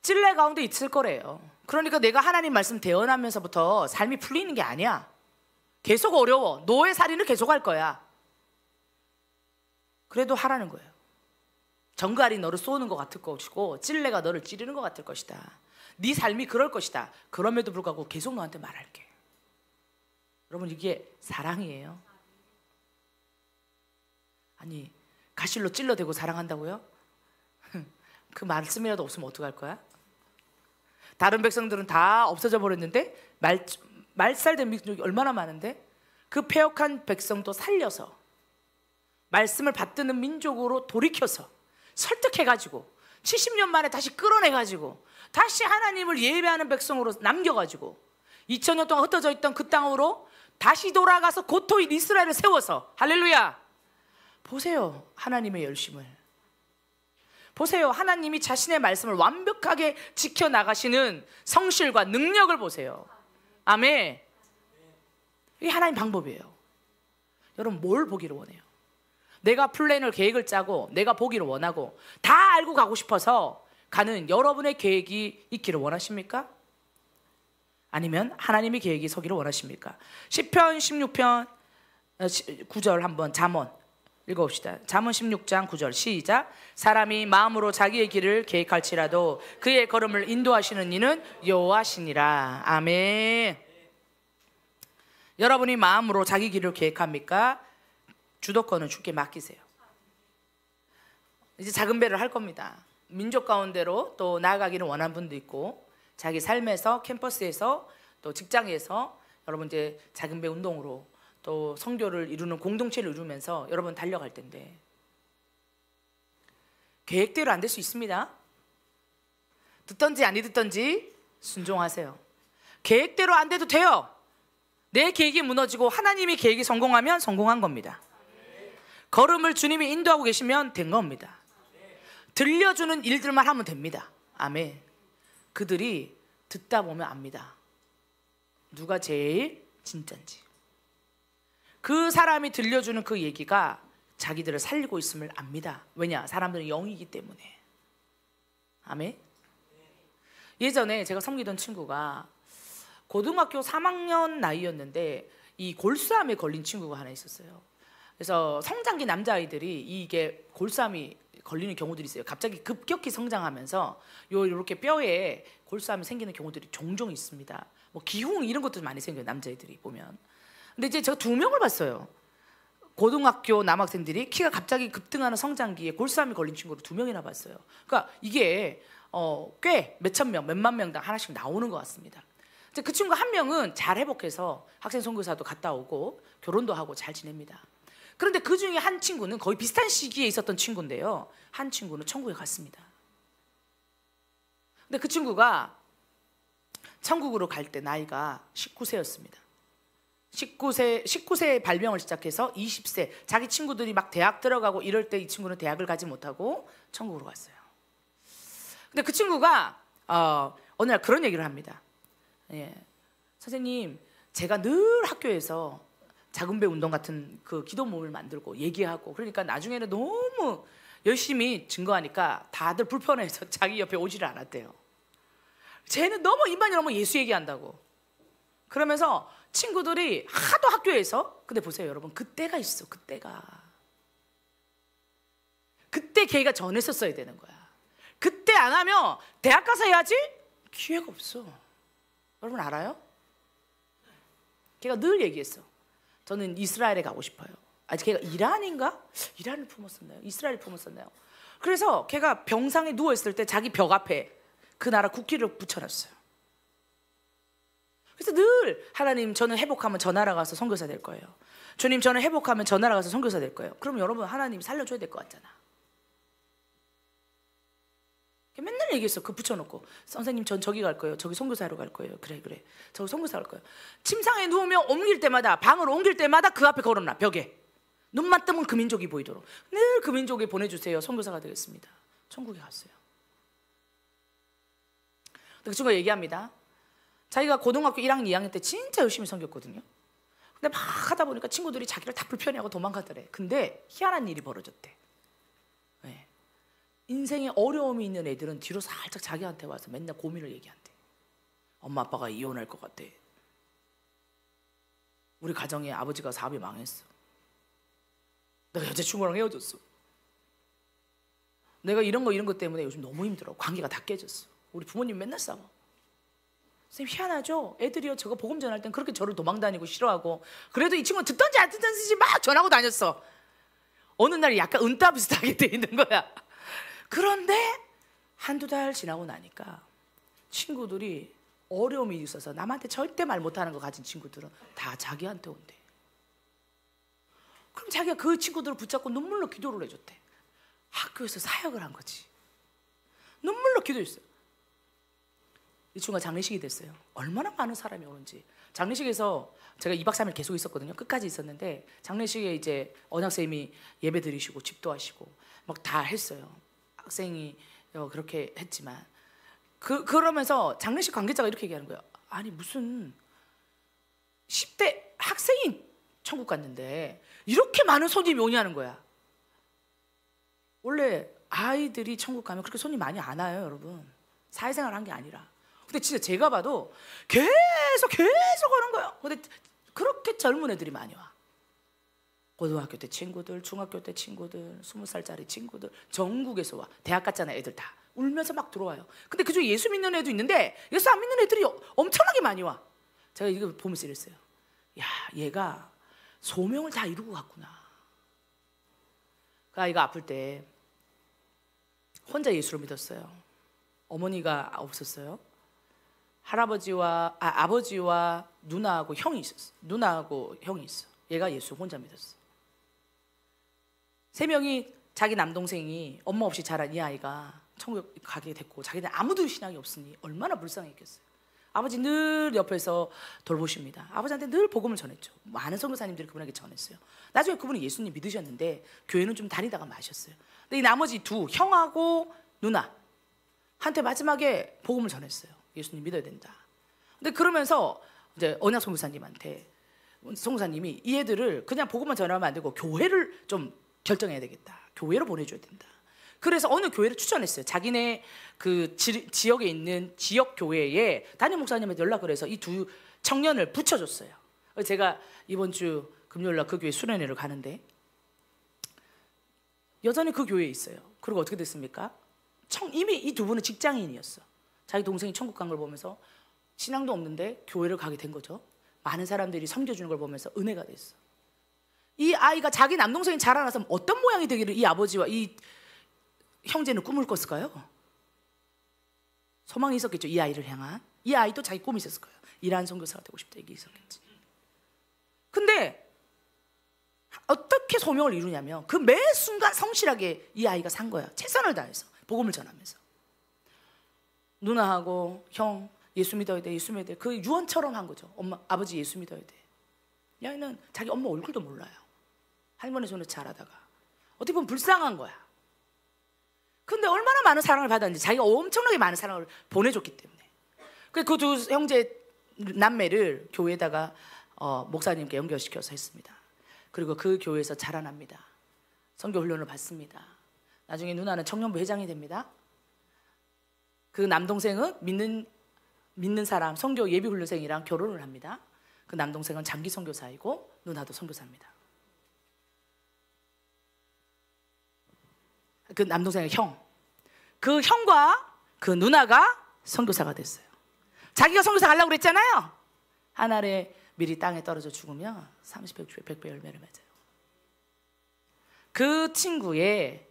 찔레 가운데 있을 거래요. 그러니까 내가 하나님 말씀 대언하면서부터 삶이 풀리는 게 아니야. 계속 어려워. 노예 살인을 계속 할 거야. 그래도 하라는 거예요. 정갈이 너를 쏘는 것 같을 것이고 찔레가 너를 찌르는 것 같을 것이다. 네 삶이 그럴 것이다. 그럼에도 불구하고 계속 너한테 말할게. 여러분, 이게 사랑이에요. 아니, 가실로 찔러대고 사랑한다고요? 그 말씀이라도 없으면 어떡할 거야? 다른 백성들은 다 없어져 버렸는데 말살된 민족이 얼마나 많은데 그 패역한 백성도 살려서 말씀을 받드는 민족으로 돌이켜서 설득해가지고 70년 만에 다시 끌어내가지고 다시 하나님을 예배하는 백성으로 남겨가지고 2000년 동안 흩어져 있던 그 땅으로 다시 돌아가서 고토인 이스라엘을 세워서, 할렐루야! 보세요, 하나님의 열심을. 보세요, 하나님이 자신의 말씀을 완벽하게 지켜나가시는 성실과 능력을 보세요. 아멘. 이게 하나님 방법이에요. 여러분, 뭘 보기를 원해요? 내가 플랜을, 계획을 짜고 내가 보기를 원하고 다 알고 가고 싶어서 가는 여러분의 계획이 있기를 원하십니까? 아니면 하나님의 계획이 서기를 원하십니까? 시편 16편 9절 한번 잠언 읽어봅시다. 잠언 16장 9절 시작. 사람이 마음으로 자기의 길을 계획할지라도 그의 걸음을 인도하시는 이는 여호와시니라. 아멘. 여러분이 마음으로 자기 길을 계획합니까? 주도권은 주께 맡기세요. 이제 작은 배를 할 겁니다. 민족 가운데로 또 나아가기를 원하는 분도 있고, 자기 삶에서, 캠퍼스에서, 또 직장에서 여러분 이제 작은 배 운동으로 또 선교를 이루는 공동체를 이루면서 여러분 달려갈 텐데 계획대로 안 될 수 있습니다. 듣든지 아니 듣든지 순종하세요. 계획대로 안 돼도 돼요. 내 계획이 무너지고 하나님의 계획이 성공하면 성공한 겁니다. 걸음을 주님이 인도하고 계시면 된 겁니다. 들려주는 일들만 하면 됩니다. 아멘. 그들이 듣다 보면 압니다. 누가 제일 진짠지. 그 사람이 들려주는 그 얘기가 자기들을 살리고 있음을 압니다. 왜냐? 사람들은 영이기 때문에. 아멘. 예전에 제가 섬기던 친구가 고등학교 3학년 나이였는데 이 골수암에 걸린 친구가 하나 있었어요. 그래서 성장기 남자아이들이 이게 골수암이 걸리는 경우들이 있어요. 갑자기 급격히 성장하면서 이렇게 뼈에 골수암이 생기는 경우들이 종종 있습니다. 뭐 기흉 이런 것도 많이 생겨요, 남자애들이 보면. 근데 이제 제가 2명을 봤어요. 고등학교 남학생들이 키가 갑자기 급등하는 성장기에 골수암이 걸린 친구를 2명이나 봤어요. 그러니까 이게 꽤 몇천 명, 몇만 명당 하나씩 나오는 것 같습니다. 그 친구 한 명은 잘 회복해서 학생 선교사도 갔다 오고 결혼도 하고 잘 지냅니다. 그런데 그 중에 한 친구는 거의 비슷한 시기에 있었던 친구인데요, 한 친구는 천국에 갔습니다. 근데 그 친구가 천국으로 갈 때 나이가 19세였습니다. 19세 발병을 시작해서 20세, 자기 친구들이 막 대학 들어가고 이럴 때 이 친구는 대학을 가지 못하고 천국으로 갔어요. 근데 그 친구가 어느 날 그런 얘기를 합니다. 예, 선생님, 제가 늘 학교에서 작은 배 운동 같은 그 기도 모임을 만들고 얘기하고 그러니까 나중에는 너무 열심히 증거하니까 다들 불편해서 자기 옆에 오지를 않았대요. 쟤는 너무 입만이 너무 예수 얘기한다고. 그러면서 친구들이 하도 학교에서, 근데 보세요 여러분, 그때가 있어. 그때 걔가 전했었어야 되는 거야. 그때 안 하면 대학 가서 해야지 기회가 없어. 여러분 알아요? 걔가 늘 얘기했어. 저는 이스라엘에 가고 싶어요. 아직 걔가 이란인가? 이란을 품었었나요? 이스라엘을 품었었나요? 그래서 걔가 병상에 누워있을 때 자기 벽 앞에 그 나라 국기를 붙여놨어요. 그래서 늘 하나님, 저는 회복하면 저 나라 가서 선교사 될 거예요. 주님, 저는 회복하면 저 나라 가서 선교사 될 거예요. 그럼 여러분, 하나님 살려줘야 될 것 같잖아. 맨날 얘기했어. 그 붙여놓고, 선생님 전 저기 갈 거예요. 저기 선교사하러 갈 거예요. 그래 저기 선교사 할 거예요. 침상에 누우면 옮길 때마다, 방으로 옮길 때마다 그 앞에 걸어놔. 벽에 눈만 뜨면 그 민족이 보이도록 늘 그 민족에 보내주세요. 선교사가 되겠습니다. 천국에 갔어요. 그 친구가 얘기합니다. 자기가 고등학교 1학년, 2학년 때 진짜 열심히 섬겼거든요. 근데 막 하다 보니까 친구들이 자기를 다 불편해하고 도망가더래. 근데 희한한 일이 벌어졌대. 네. 인생에 어려움이 있는 애들은 뒤로 살짝 자기한테 와서 맨날 고민을 얘기한대. 엄마 아빠가 이혼할 것 같대. 우리 가정에 아버지가 사업이 망했어. 내가 여자친구랑 헤어졌어. 내가 이런 거 때문에 요즘 너무 힘들어. 관계가 다 깨졌어. 우리 부모님 맨날 싸워. 선생님 희한하죠? 애들이요 저거 복음 전할 땐 그렇게 저를 도망다니고 싫어하고, 그래도 이 친구는 듣던지 안 듣던지 막 전하고 다녔어. 어느 날 약간 은따 비슷하게 돼 있는 거야. 그런데 한두 달 지나고 나니까 친구들이 어려움이 있어서 남한테 절대 말 못하는 거 가진 친구들은 다 자기한테 온대. 그럼 자기가 그 친구들을 붙잡고 눈물로 기도를 해줬대. 학교에서 사역을 한 거지. 눈물로 기도했어요. 이 친구가 장례식이 됐어요. 얼마나 많은 사람이 오는지. 장례식에서 제가 2박 3일 계속 있었거든요. 끝까지 있었는데 장례식에 이제 언학쌤이 예배 드리시고 집도하시고 막 다 했어요. 학생이 그렇게 했지만 그러면서 장례식 관계자가 이렇게 얘기하는 거예요. 아니 무슨 10대 학생이 천국 갔는데 이렇게 많은 손님이 오냐는 거야. 원래 아이들이 천국 가면 그렇게 손님 많이 안 와요, 여러분. 사회생활 한 게 아니라. 근데 진짜 제가 봐도 계속 오는 거예요. 근데 그렇게 젊은 애들이 많이 와. 고등학교 때 친구들, 중학교 때 친구들, 20살짜리 친구들, 전국에서 와. 대학 갔잖아요, 애들 다. 울면서 막 들어와요. 근데 그중에 예수 믿는 애도 있는데 예수 안 믿는 애들이 엄청나게 많이 와. 제가 이거 보면서 이랬어요. 야, 얘가 소명을 다 이루고 갔구나. 그 아이가 아플 때 혼자 예수를 믿었어요. 어머니가 없었어요. 아버지와 누나하고 형이 있었어. 누나하고 형이 있어. 얘가 예수 혼자 믿었어. 3명이 자기 남동생이 엄마 없이 자란 이 아이가 천국 가게 됐고 자기는 아무도 신앙이 없으니 얼마나 불쌍했겠어요. 아버지 늘 옆에서 돌보십니다. 아버지한테 늘 복음을 전했죠. 많은 선교사님들이 그분에게 전했어요. 나중에 그분이 예수님 믿으셨는데 교회는 좀 다니다가 마셨어요. 근데 이 나머지 두 형하고 누나 한테 마지막에 복음을 전했어요. 예수님 믿어야 된다. 근데 그러면서 이제 언약 선교사님한테 선교사님이 이 애들을 그냥 복음만 전하면 안 되고 교회를 좀 결정해야 되겠다. 교회로 보내줘야 된다. 그래서 어느 교회를 추천했어요. 자기네 그 지역에 있는 지역 교회에 담임 목사님한테 연락을 해서 이 두 청년을 붙여줬어요. 제가 이번 주 금요일날 그 교회 수련회를 가는데 여전히 그 교회에 있어요. 그리고 어떻게 됐습니까? 이미 이 두 분은 직장인이었어. 자기 동생이 천국 간 걸 보면서 신앙도 없는데 교회를 가게 된 거죠. 많은 사람들이 섬겨주는 걸 보면서 은혜가 됐어. 이 아이가 자기 남동생이 자라나서 어떤 모양이 되기를 이 아버지와 이 형제는 꿈을 꿨을까요? 소망이 있었겠죠. 이 아이를 향한. 이 아이도 자기 꿈이 있었을 거예요. 일하는 선교사가 되고 싶다 이게 있었겠지. 근데 어떻게 소명을 이루냐면 그 매 순간 성실하게 이 아이가 산 거야. 최선을 다해서 복음을 전하면서. 누나하고 형 예수 믿어야 돼, 예수 믿어야 돼. 그 유언처럼 한 거죠. 엄마, 아버지 예수 믿어야 돼. 이 아이는 자기 엄마 얼굴도 몰라요. 할머니 손에 자라다가 어떻게 보면 불쌍한 거야. 근데 얼마나 많은 사랑을 받았는지 자기가 엄청나게 많은 사랑을 보내줬기 때문에. 그 두 형제 남매를 교회에다가 목사님께 연결시켜서 했습니다. 그리고 그 교회에서 자라납니다. 선교 훈련을 받습니다. 나중에 누나는 청년부 회장이 됩니다. 그 남동생은 믿는 사람 선교 예비 훈련생이랑 결혼을 합니다. 그 남동생은 장기 선교사이고 누나도 선교사입니다. 그 남동생의 형, 그 형과 그 누나가 선교사가 됐어요. 자기가 선교사 가려고 그랬잖아요. 한 알에 미리 땅에 떨어져 죽으면 30배, 100배 열매를 맺어요. 그 친구의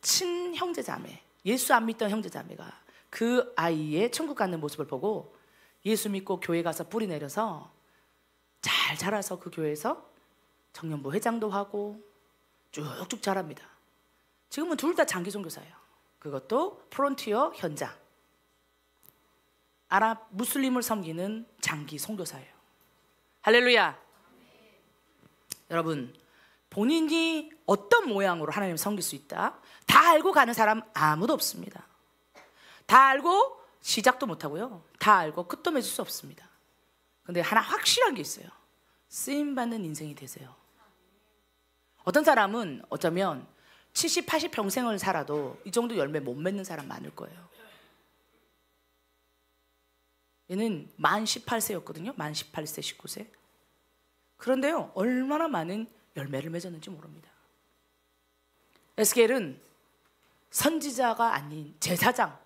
친형제 자매, 예수 안 믿던 형제 자매가 그 아이의 천국 가는 모습을 보고 예수 믿고 교회 가서 뿌리 내려서 잘 자라서 그 교회에서 청년부 회장도 하고 쭉쭉 자랍니다. 지금은 둘 다 장기 선교사예요. 그것도 프론티어 현장. 아랍 무슬림을 섬기는 장기 선교사예요. 할렐루야. 여러분, 본인이 어떤 모양으로 하나님을 섬길 수 있다? 다 알고 가는 사람 아무도 없습니다. 다 알고 시작도 못하고요. 다 알고 끝도 맺을 수 없습니다. 근데 하나 확실한 게 있어요. 쓰임받는 인생이 되세요. 어떤 사람은 어쩌면 70, 80 평생을 살아도 이 정도 열매 못 맺는 사람 많을 거예요. 얘는 만 18세였거든요. 만 18세, 19세. 그런데요, 얼마나 많은 열매를 맺었는지 모릅니다. 에스겔은 선지자가 아닌 제사장,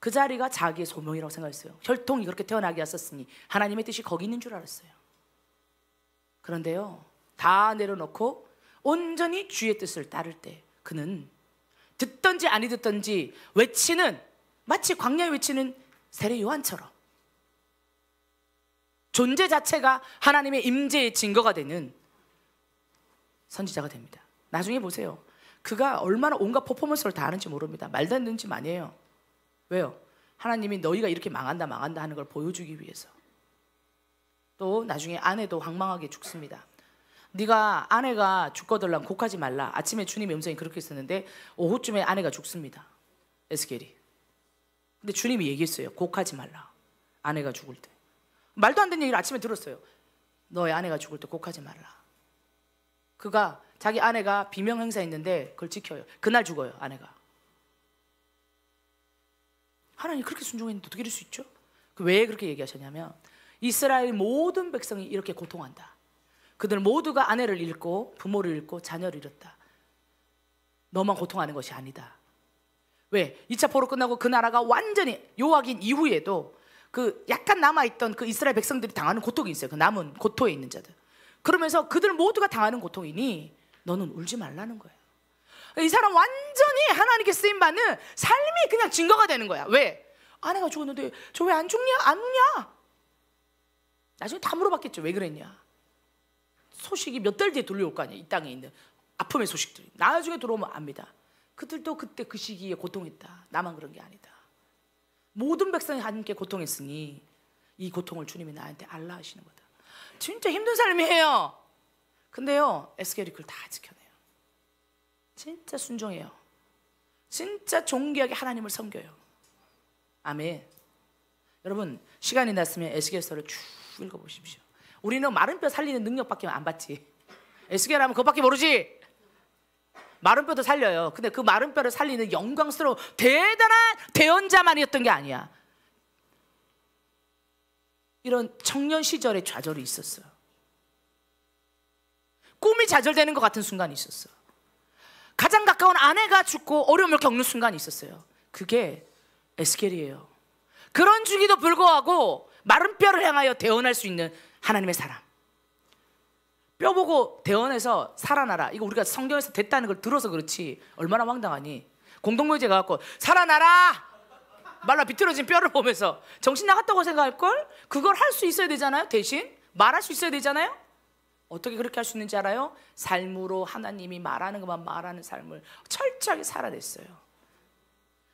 그 자리가 자기의 소명이라고 생각했어요. 혈통이 그렇게 태어나게 하셨으니 하나님의 뜻이 거기 있는 줄 알았어요. 그런데요, 다 내려놓고 온전히 주의 뜻을 따를 때 그는 듣든지 아니 듣든지 외치는, 마치 광야에 외치는 세례 요한처럼 존재 자체가 하나님의 임재의 증거가 되는 선지자가 됩니다. 나중에 보세요. 그가 얼마나 온갖 퍼포먼스를 다 하는지 모릅니다. 말도 안 되는 짓 많이 해요. 왜요? 하나님이 너희가 이렇게 망한다 하는 걸 보여주기 위해서. 또 나중에 아내도 황망하게 죽습니다. 네가 아내가 죽거들랑 곡하지 말라. 아침에 주님의 음성이 그렇게 했었는데 오후쯤에 아내가 죽습니다. 에스겔이. 근데 주님이 얘기했어요. 곡하지 말라. 아내가 죽을 때. 말도 안 되는 얘기를 아침에 들었어요. 너의 아내가 죽을 때 곡하지 말라. 그가 자기 아내가 비명 행사했는데 그걸 지켜요. 그날 죽어요, 아내가. 하나님 그렇게 순종했는데 어떻게 이럴 수 있죠? 왜 그렇게 얘기하셨냐면 이스라엘 모든 백성이 이렇게 고통한다. 그들 모두가 아내를 잃고 부모를 잃고 자녀를 잃었다. 너만 고통하는 것이 아니다. 왜? 2차 포로 끝나고 그 나라가 완전히 요악인 이후에도 그 약간 남아있던 그 이스라엘 백성들이 당하는 고통이 있어요. 그 남은 고토에 있는 자들. 그러면서 그들 모두가 당하는 고통이니 너는 울지 말라는 거예요. 이 사람 완전히 하나님께 쓰임받는 삶이 그냥 증거가 되는 거야. 왜? 아내가 죽었는데 저 왜 안 죽냐? 안 우냐? 나중에 다 물어봤겠죠. 왜 그랬냐? 소식이 몇 달 뒤에 들려올 거 아니야. 이 땅에 있는 아픔의 소식들이 나중에 들어오면 압니다. 그들도 그때 그 시기에 고통했다. 나만 그런 게 아니다. 모든 백성이 함께 고통했으니 이 고통을 주님이 나한테 알라 하시는 거다. 진짜 힘든 삶이에요. 근데요, 에스겔이 그걸 다 지켜내요. 진짜 순종해요. 진짜 존귀하게 하나님을 섬겨요. 아멘. 여러분, 시간이 났으면 에스겔서를 쭉 읽어보십시오. 우리는 마른 뼈 살리는 능력밖에 안 받지. 에스겔 하면 그것밖에 모르지. 마른 뼈도 살려요. 근데 그 마른 뼈를 살리는 영광스러운 대단한 대언자만이었던 게 아니야. 이런 청년 시절의 좌절이 있었어요. 꿈이 좌절되는 것 같은 순간이 있었어요. 가장 가까운 아내가 죽고 어려움을 겪는 순간이 있었어요. 그게 에스겔이에요. 그런 주기도 불구하고 마른 뼈를 향하여 대언할 수 있는 하나님의 사람. 뼈 보고 대언해서 살아나라. 이거 우리가 성경에서 됐다는 걸 들어서 그렇지 얼마나 황당하니. 공동묘지에 가갖고 살아나라 말라 비틀어진 뼈를 보면서 정신 나갔다고 생각할걸? 그걸 할 수 있어야 되잖아요. 대신 말할 수 있어야 되잖아요. 어떻게 그렇게 할 수 있는지 알아요? 삶으로 하나님이 말하는 것만 말하는 삶을 철저하게 살아냈어요.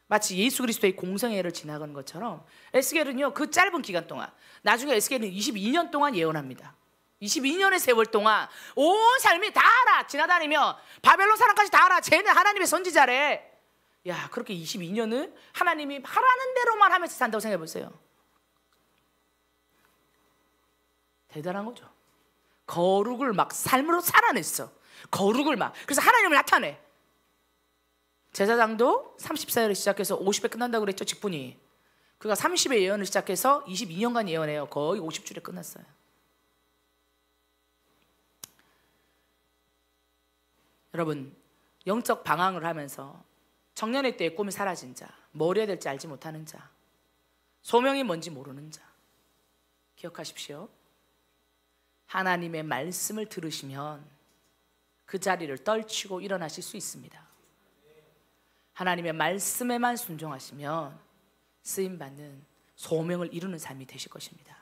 마치 예수 그리스도의 공생애를 지나가는 것처럼 에스겔은요, 그 짧은 기간 동안, 나중에 에스겔은 22년 동안 예언합니다. 22년의 세월 동안 온 삶이 다 알아. 지나다니며 바벨론 사람까지 다 알아. 쟤는 하나님의 선지자래. 야, 그렇게 22년을 하나님이 하라는 대로만 하면서 산다고 생각해 보세요. 대단한 거죠. 거룩을 막 삶으로 살아냈어. 거룩을 막. 그래서 하나님을 나타내. 제사장도 30세를 시작해서 50에 끝난다고 그랬죠, 직분이. 그가 30의 예언을 시작해서 22년간 예언해요. 거의 50줄에 끝났어요. 여러분, 영적 방황을 하면서 청년의 때의 꿈이 사라진 자, 뭘 해야 될지 알지 못하는 자, 소명이 뭔지 모르는 자, 기억하십시오. 하나님의 말씀을 들으시면 그 자리를 떨치고 일어나실 수 있습니다. 하나님의 말씀에만 순종하시면 쓰임받는 소명을 이루는 삶이 되실 것입니다.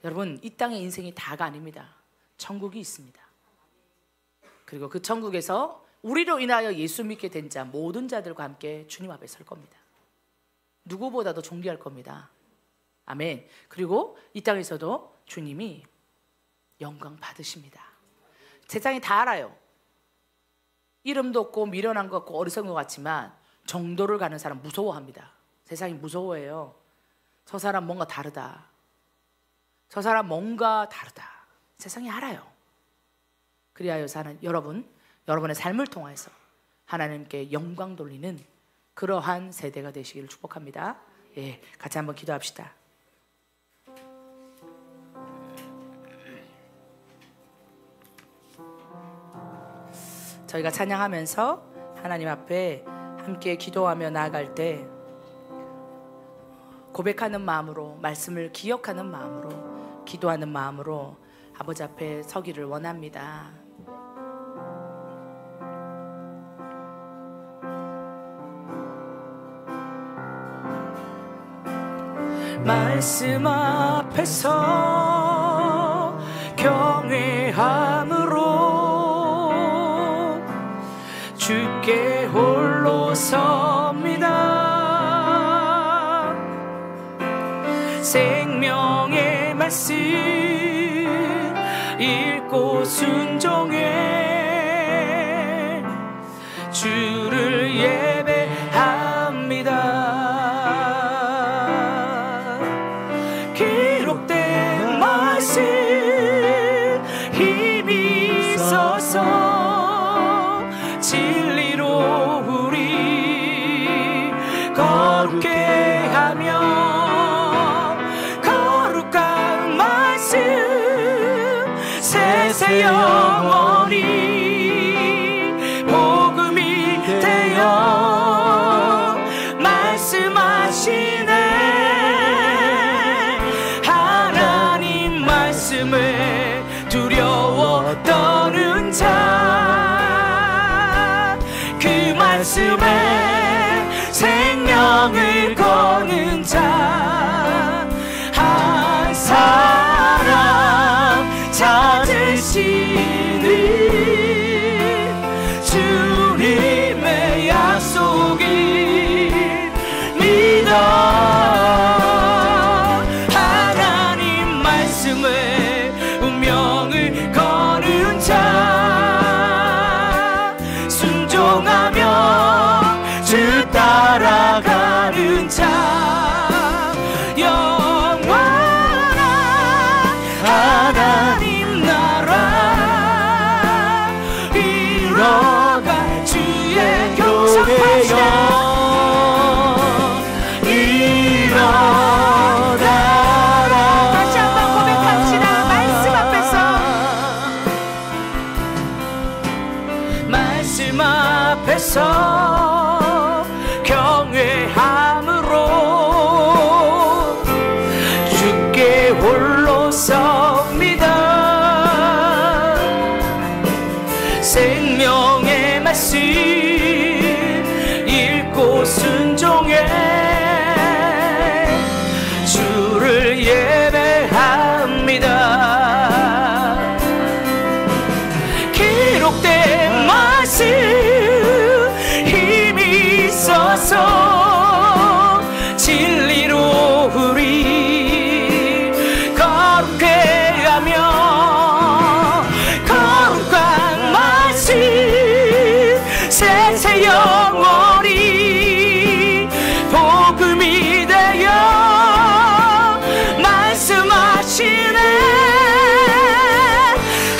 여러분, 이 땅의 인생이 다가 아닙니다. 천국이 있습니다. 그리고 그 천국에서 우리로 인하여 예수 믿게 된 자 모든 자들과 함께 주님 앞에 설 겁니다. 누구보다도 존귀할 겁니다. 아멘. 그리고 이 땅에서도 주님이 영광 받으십니다. 세상이 다 알아요. 이름도 없고 미련한 것 같고 어리석은 것 같지만 정도를 가는 사람 무서워합니다. 세상이 무서워해요. 저 사람 뭔가 다르다. 저 사람 뭔가 다르다. 세상이 알아요. 그리하여 사는 여러분, 여러분의 삶을 통해서 하나님께 영광 돌리는 그러한 세대가 되시기를 축복합니다. 예, 같이 한번 기도합시다. 저희가 찬양하면서 하나님 앞에 함께 기도하며 나아갈 때 고백하는 마음으로, 말씀을 기억하는 마음으로, 기도하는 마음으로 아버지 앞에 서기를 원합니다. 말씀 앞에서 경외함으로 주께 홀로 섭니다. 생명의 말씀 읽고 순종해 주를 예배합니다. 기록된 말씀 힘이 있어서 진리로 우리 거룩해 하며 거룩한 말씀 세세 영원히 복음이 되어 말씀하시네. 하나님 말씀에 두려워 떠는 자, 그 말씀에 생명을 거는 자, 한 사람 찾으시니 주님의 약속이 믿어. 하나님 말씀에 운명을 거는 자, 순종하며 주 따라가는 자, 영원한 하나님 나라 이뤄갈 주의 교회여 일어나라. 다시 한번 고백합시다. 말씀 앞에서 경외함으로 주께 홀로 섭니다. 생명의 말씀 읽고 순종해 주를 예배합니다. 기록된 말씀 힘이 있어서 진리로 우리 거룩해 하며 거룩한 말씀 세세 영원히 복음이 되어 말씀하시네.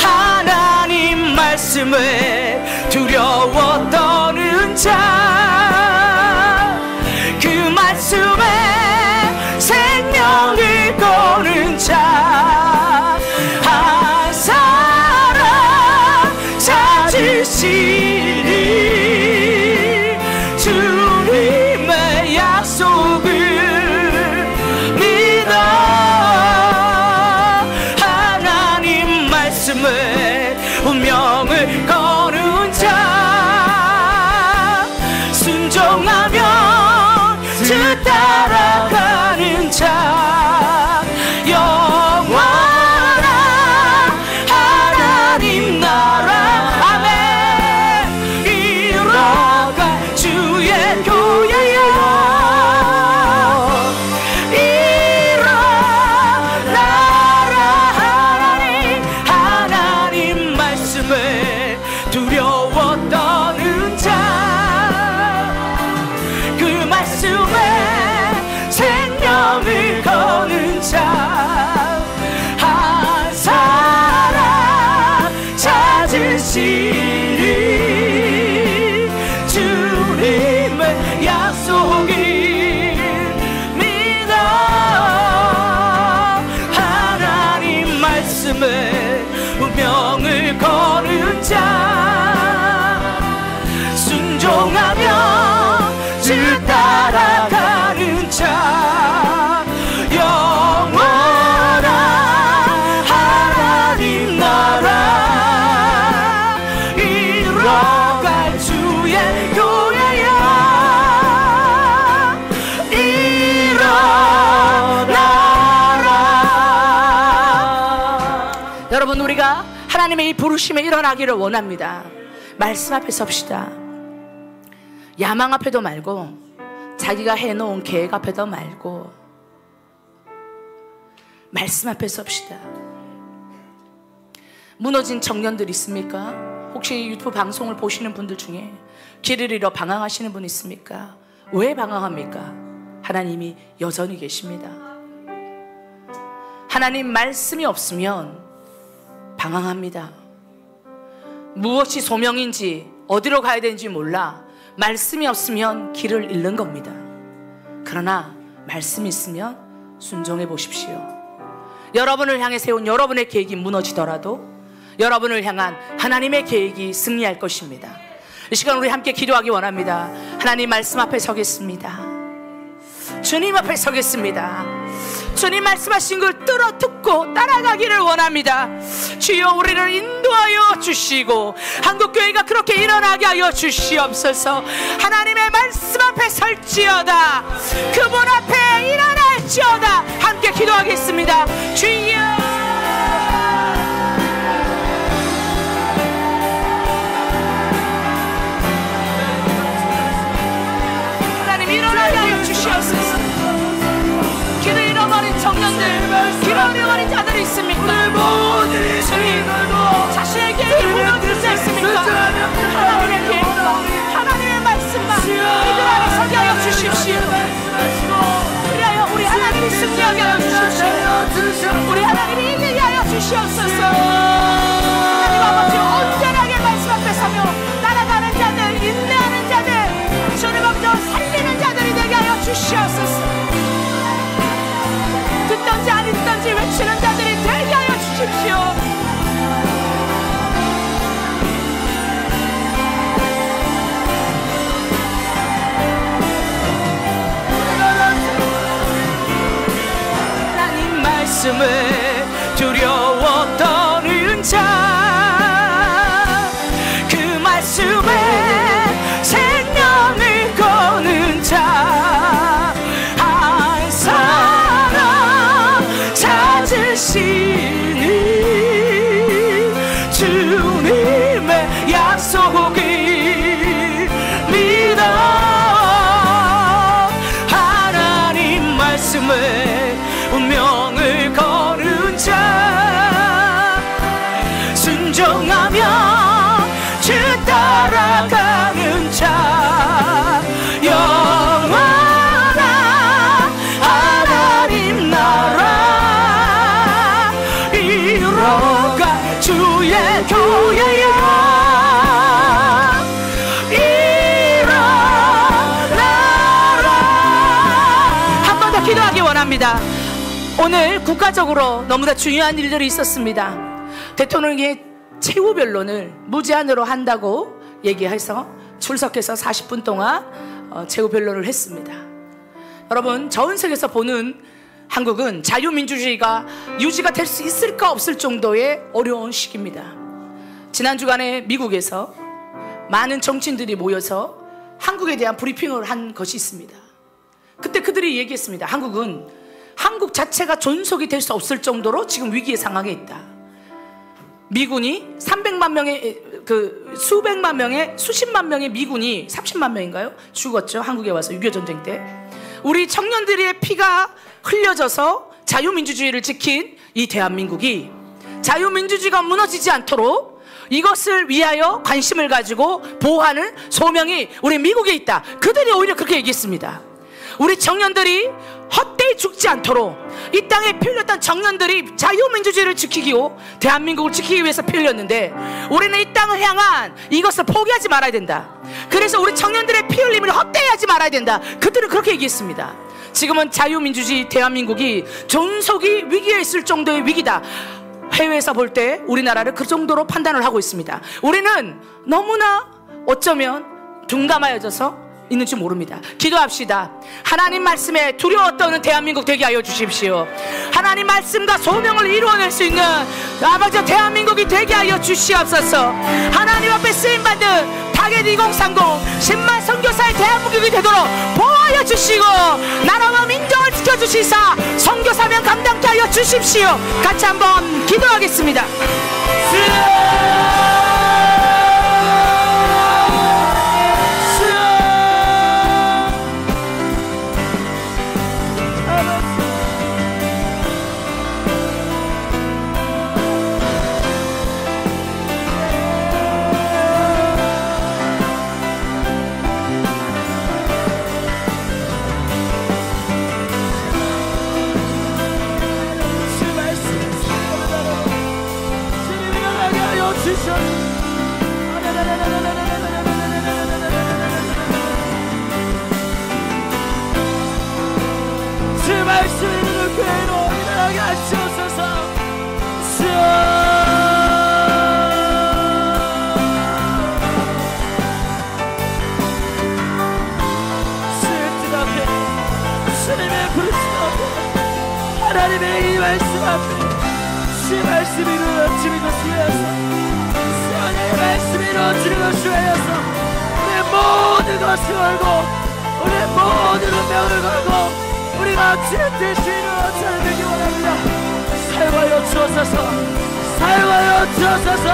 하나님 말씀에 두려워 떠는 자, 그 말씀에 생명을 거는 자, 한 사람 찾으시니 주님의 약속을 믿어. 하나님 말씀에 운명을 거는 자, 순종하며 주 따라가는 자, 영원한 하나님 나라 아멘 이뤄갈 주의 교회여 일어나라. 하나님 말씀에 두려워 떠는 자, 그 말씀에 생명을 거는 자, 주의 교회야 여러분, 우리가 하나님의 이 부르심에 일어나기를 원합니다. 말씀 앞에 섭시다. 야망 앞에도 말고, 자기가 해놓은 계획 앞에도 말고, 말씀 앞에 섭시다. 무너진 청년들 있습니까? 혹시 유튜브 방송을 보시는 분들 중에 길을 잃어 방황하시는 분 있습니까? 왜 방황합니까? 하나님이 여전히 계십니다. 하나님 말씀이 없으면 방황합니다. 무엇이 소명인지, 어디로 가야 되는지 몰라 말씀이 없으면 길을 잃는 겁니다. 그러나 말씀이 있으면 순종해 보십시오. 여러분을 향해 세운 여러분의 계획이 무너지더라도 여러분을 향한 하나님의 계획이 승리할 것입니다. 이 시간 우리 함께 기도하기 원합니다. 하나님 말씀 앞에 서겠습니다. 주님 앞에 서겠습니다. 주님 말씀하신 걸 듣고 따라가기를 원합니다. 주여, 우리를 인도하여 주시고 한국교회가 그렇게 일어나게 하여 주시옵소서. 하나님의 말씀 앞에 설지어다. 그분 앞에 일어날지어다. 함께 기도하겠습니다. 주여, 하나님 일어나게 하여 주시옵소서. 길을 잃어버린 청년들, 길을 잃어버린 자들이 있습니까? 주님, 자신의 계획이 무너지지 않습니까? 하나님의 계획과 하나님의 말씀과 이들 안에 서게 하여 주십시오. 그리하여 우리 하나님이 승리하게 하여 주십시오. 우리 하나님이 이기게 하여 주시옵소서. 하나님 아버지, 온전하게 말씀 앞에 서며 따라가는 자들, 인내하는 자들, 주님 아버지 살리는 자들이 되게 하여 주시옵소서. 듣든지 안 듣든지 외치는 자들이 되게 하여 주십시오. 하나님 말씀을 두려워 떠는 자, 그 말씀에 생명을 거는 자, 한 사람 찾으시니 주님의 약속을 믿어. 하나님 말씀에 운명을 거는 자, 순종하며 주 따라가는 자, 영원한 하나님 나라 이뤄가 주의 교회야 일어나라. 한 번 더 기도하기 원합니다. 오늘 국가적으로 너무나 중요한 일들이 있었습니다. 대통령이 최후 변론을 무제한으로 한다고 얘기해서 출석해서 40분 동안 최후 변론을 했습니다. 여러분, 전 세계에서 보는 한국은 자유민주주의가 유지가 될 수 있을까 없을 정도의 어려운 시기입니다. 지난 주간에 미국에서 많은 정치인들이 모여서 한국에 대한 브리핑을 한 것이 있습니다. 그때 그들이 얘기했습니다. 한국 자체가 존속이 될 수 없을 정도로 지금 위기의 상황에 있다. 미군이 300만 명의 수백만 명의 수십만 명의 미군이 30만 명인가요? 죽었죠. 한국에 와서 6.25 전쟁 때. 우리 청년들의 피가 흘려져서 자유민주주의를 지킨 이 대한민국이 자유민주주의가 무너지지 않도록 이것을 위하여 관심을 가지고 보호하는 소명이 우리 미국에 있다. 그들이 오히려 그렇게 얘기했습니다. 우리 청년들이 헛되이 죽지 않도록 이 땅에 피 흘렸던 청년들이 자유민주주의를 지키고 대한민국을 지키기 위해서 피 흘렸는데 우리는 이 땅을 향한 이것을 포기하지 말아야 된다. 그래서 우리 청년들의 피 흘림을 헛되이 하지 말아야 된다. 그들은 그렇게 얘기했습니다. 지금은 자유민주주의 대한민국이 존속이 위기에 있을 정도의 위기다. 해외에서 볼 때 우리나라를 그 정도로 판단을 하고 있습니다. 우리는 너무나 어쩌면 둔감하여져서 있는지 모릅니다. 기도합시다. 하나님 말씀에 두려워 떠는 대한민국 되게 하여 주십시오. 하나님 말씀과 소명을 이루어낼 수 있는 아버지 대한민국이 되게 하여 주시옵소서. 하나님 앞에 쓰임받는 2030 10만 선교사의 대한민국이 되도록 보호하여 주시고 나라와 민족을 지켜주시사 선교사명 감당케 하여 주십시오. 같이 한번 기도하겠습니다. 주 말씀을 교회로 일어나게 하시옵소서. 주의 뜻 앞에, 주님의 부르심 앞에, 하나님의 이 말씀 앞에 주의 말씀이 이루어지는 것을 위하여 이 말씀이 이루어지는 것을 위하여서 우리의 모든 것을 걸고 우리의 모든 운명을 걸고 우리가 주의 뜻이 이루어져야 되기 원합니다. 사용하여 주옵소서. 사용하여 주옵소서.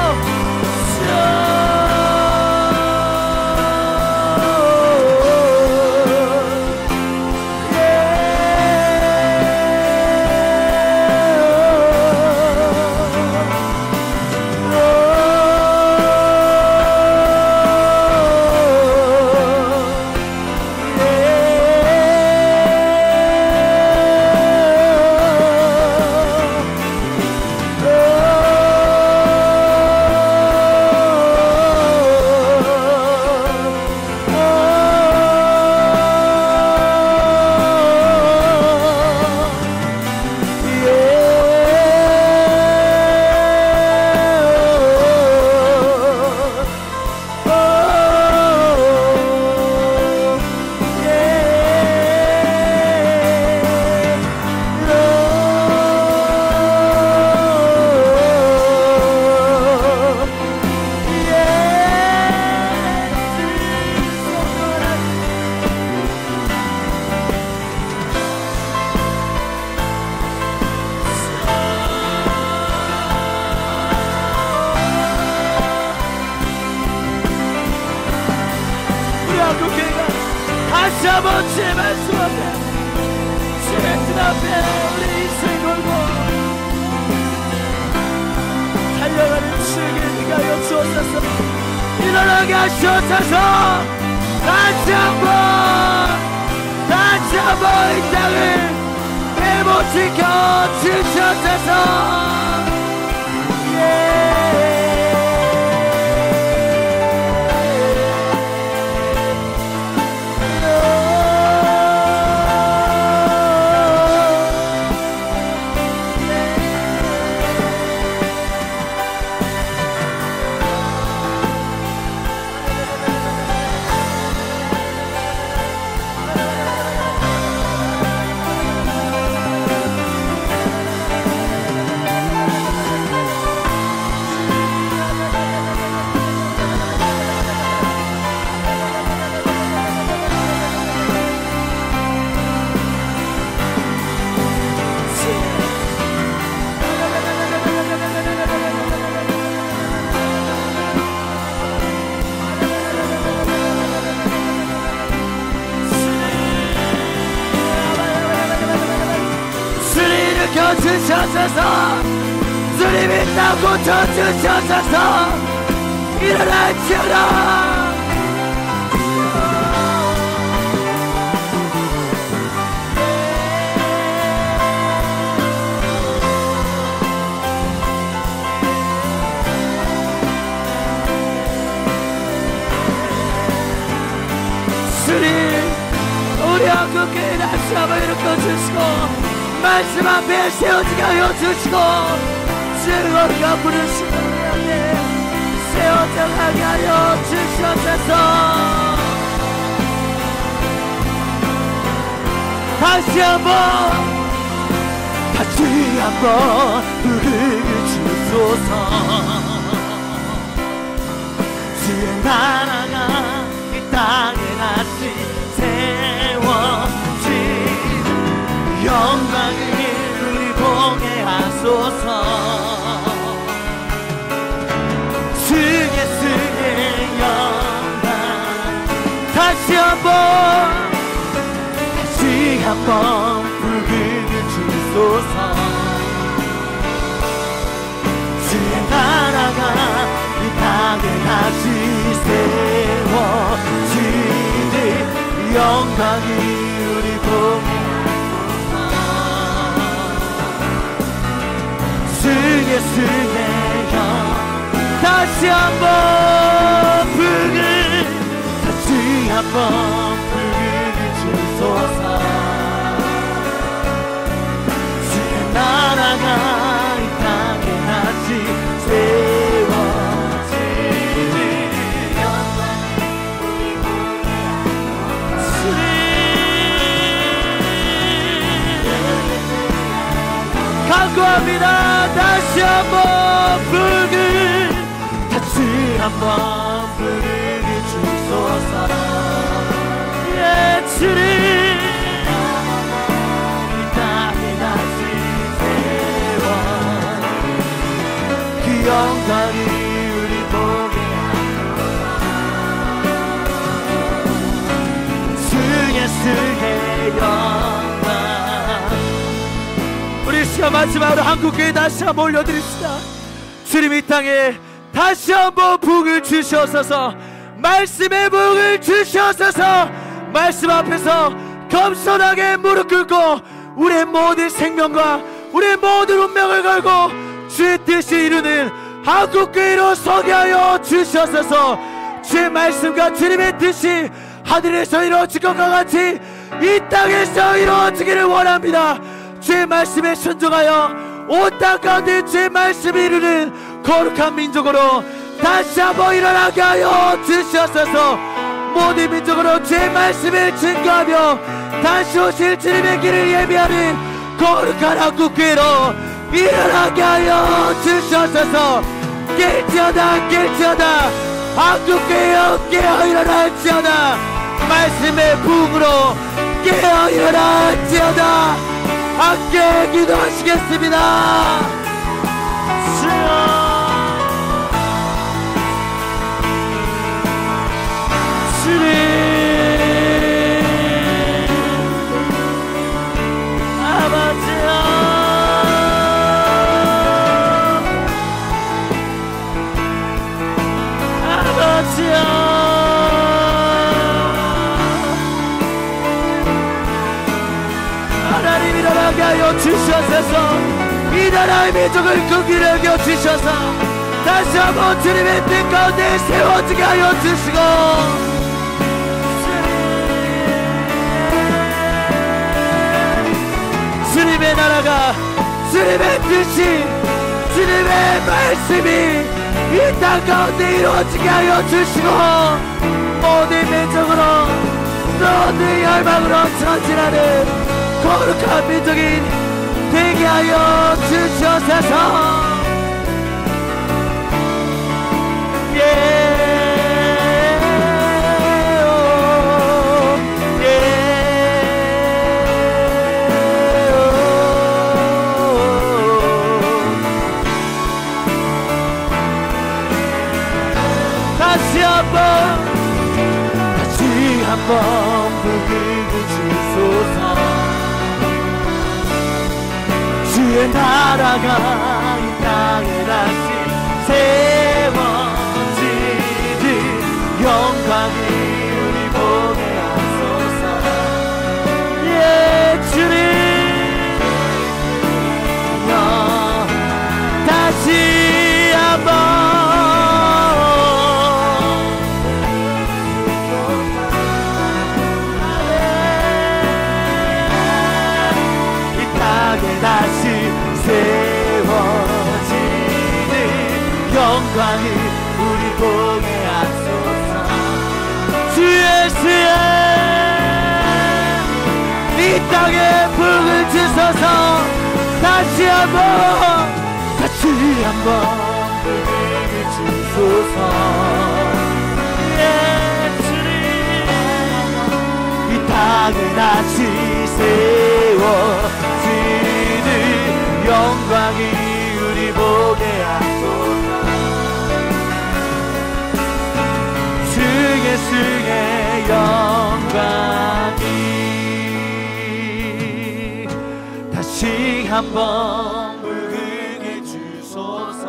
다시 한번 주의 말씀 앞에 주의 뜻 앞에 우리 인생 걸고 달려가는 주에게 네가 하여 주옵소서. 일어나게 하시옵소서. 다시 한번 이 땅을 회복시켜 주시옵소서. 주셔서 주님이 나 고쳐주셔서 일어날지어다. 주님 우리 한국교회 다시 한번 일으켜주시고 말씀 앞에 세워지게 하여 주시고 즐거움과 부르심을 향해 세워져 가게 하여 주시옵소서. 다시 한번 부르게 주소서. 주의 나라가 땅에 다시 세워진 영광을 우리 보게 하소서. 승의 영광 다시 한번 불을 주소서. 주의 나라가 이 땅에 다시 세워지니 영광이 우리 보게 하소서. 승의 영 다시 한번 불을 주소서. 주의 나라가 이 땅에 다시 세워지니 간구합니다. 다시 한번 불을 주소서. 예, 주님 이 땅에 다시 세워 그 영광이 우리 보게 하소서. 승의 영광. 우리 시간 마지막으로 한국교회 다시 한번 올려드립시다. 주님 이 땅에 다시 한번 복을 주시옵소서. 말씀의 복을 주시옵소서. 말씀 앞에서 겸손하게 무릎 꿇고 우리의 모든 생명과 우리의 모든 운명을 걸고 주의 뜻을 이루는 한국교회로 서게하여 주시옵소서. 주의 말씀과 주님의 뜻이 하늘에서 이루어질 것과 같이 이 땅에서 이루어지기를 원합니다. 주의 말씀에 순종하여 온 땅 가운데 주의 말씀을 이루는 거룩한 민족으로 다시 한번 일어나게 하여 주시옵소서. 모든 민족으로 주의 말씀을 증거하며 다시 오실 주님의 길을 예비하는 거룩한 한국교회로 일어나게 하여 주시옵소서. 깰지어다 한국교회여 깨어 일어날지어다. 말씀의 부흥으로 깨어 일어날지어다. 함께 기도하시겠습니다. 주님 아버지여, 아버지여, 하나님 일어나게 하여 주셔서 이 나라의 민족을 긍휼히 여겨 주셔서 다시 한번 주님의 뜻 가운데 세워지게 하여 주시고 주님의 나라가 주님의 뜻이 주님의 말씀이 이 땅 가운데 이루어지게 하여 주시고 모든 민족으로 모든 열망으로 전진하는 거룩한 민족이 되게 하여 주시옵소서. 다시 한번 불을 주소서. 주의 나라가 이 땅에 다시 세워지니 영광이 우리 보게 하소서. 예, 주님 다시 한번 다시 세워지는 영광이 우리 보게 하소서. 주의 수에 이 땅에 불을 주소서. 다시 한번 불을 주소서. 예, 주님 땅을 다시 세워지는 영광이 우리 보게 하소서. 주 예수의 영광이 다시 한번 물들게 주소서.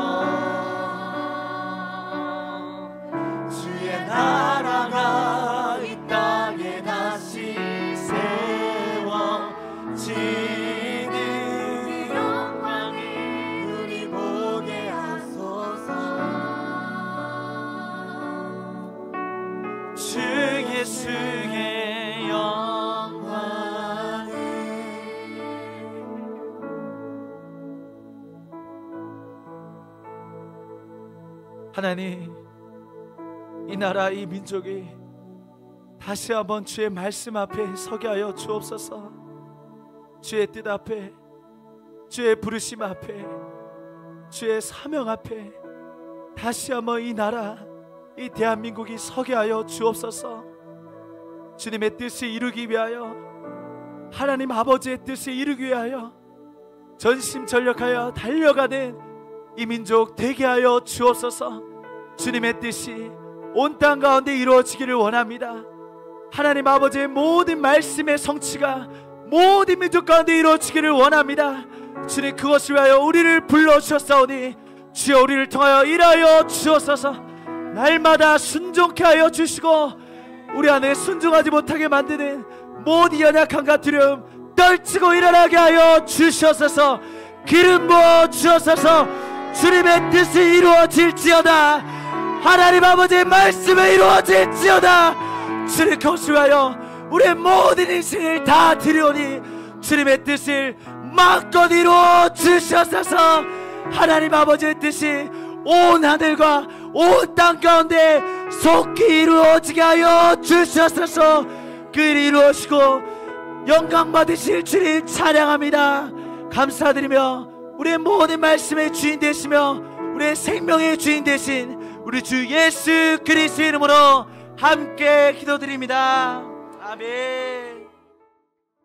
주의 나라가 이 땅에 다시 세워지는 영광이 우리 보게 하소서. 주 예수의 영광이 하나님, 이 나라 이 민족이 다시 한번 주의 말씀 앞에 서게 하여 주옵소서. 주의 뜻 앞에, 주의 부르심 앞에, 주의 사명 앞에 다시 한번 이 나라 이 대한민국이 서게 하여 주옵소서. 주님의 뜻을 이루기 위하여, 하나님 아버지의 뜻을 이루기 위하여 전심전력하여 달려가는 이 민족 되게 하여 주옵소서. 주님의 뜻이 온 땅 가운데 이루어지기를 원합니다. 하나님 아버지의 모든 말씀의 성취가 모든 민족 가운데 이루어지기를 원합니다. 주님, 그것을 위하여 우리를 불러주셨사오니 주여 우리를 통하여 일하여 주옵소서. 날마다 순종케 하여 주시고 우리 안에 순종하지 못하게 만드는 모든 연약함과 두려움 떨치고 일어나게 하여 주시옵소서. 기름 부어 주옵소서. 주님의 뜻이 이루어질지어다. 하나님 아버지의 말씀이 이루어질지어다. 주님, 그것을 위하여 우리의 모든 인생을 다 드리오니 주님의 뜻을 마음껏 이루어 주시옵소서. 하나님 아버지의 뜻이 온 하늘과 온 땅 가운데 속히 이루어지게 하여 주시옵소서. 그 일이 이루어지고 영광 받으실 주님 찬양합니다. 감사드리며 우리의 모든 말씀의 주인 되시며 우리의 생명의 주인 되신 우리 주 예수 그리스도의 이름으로 함께 기도드립니다. 아멘.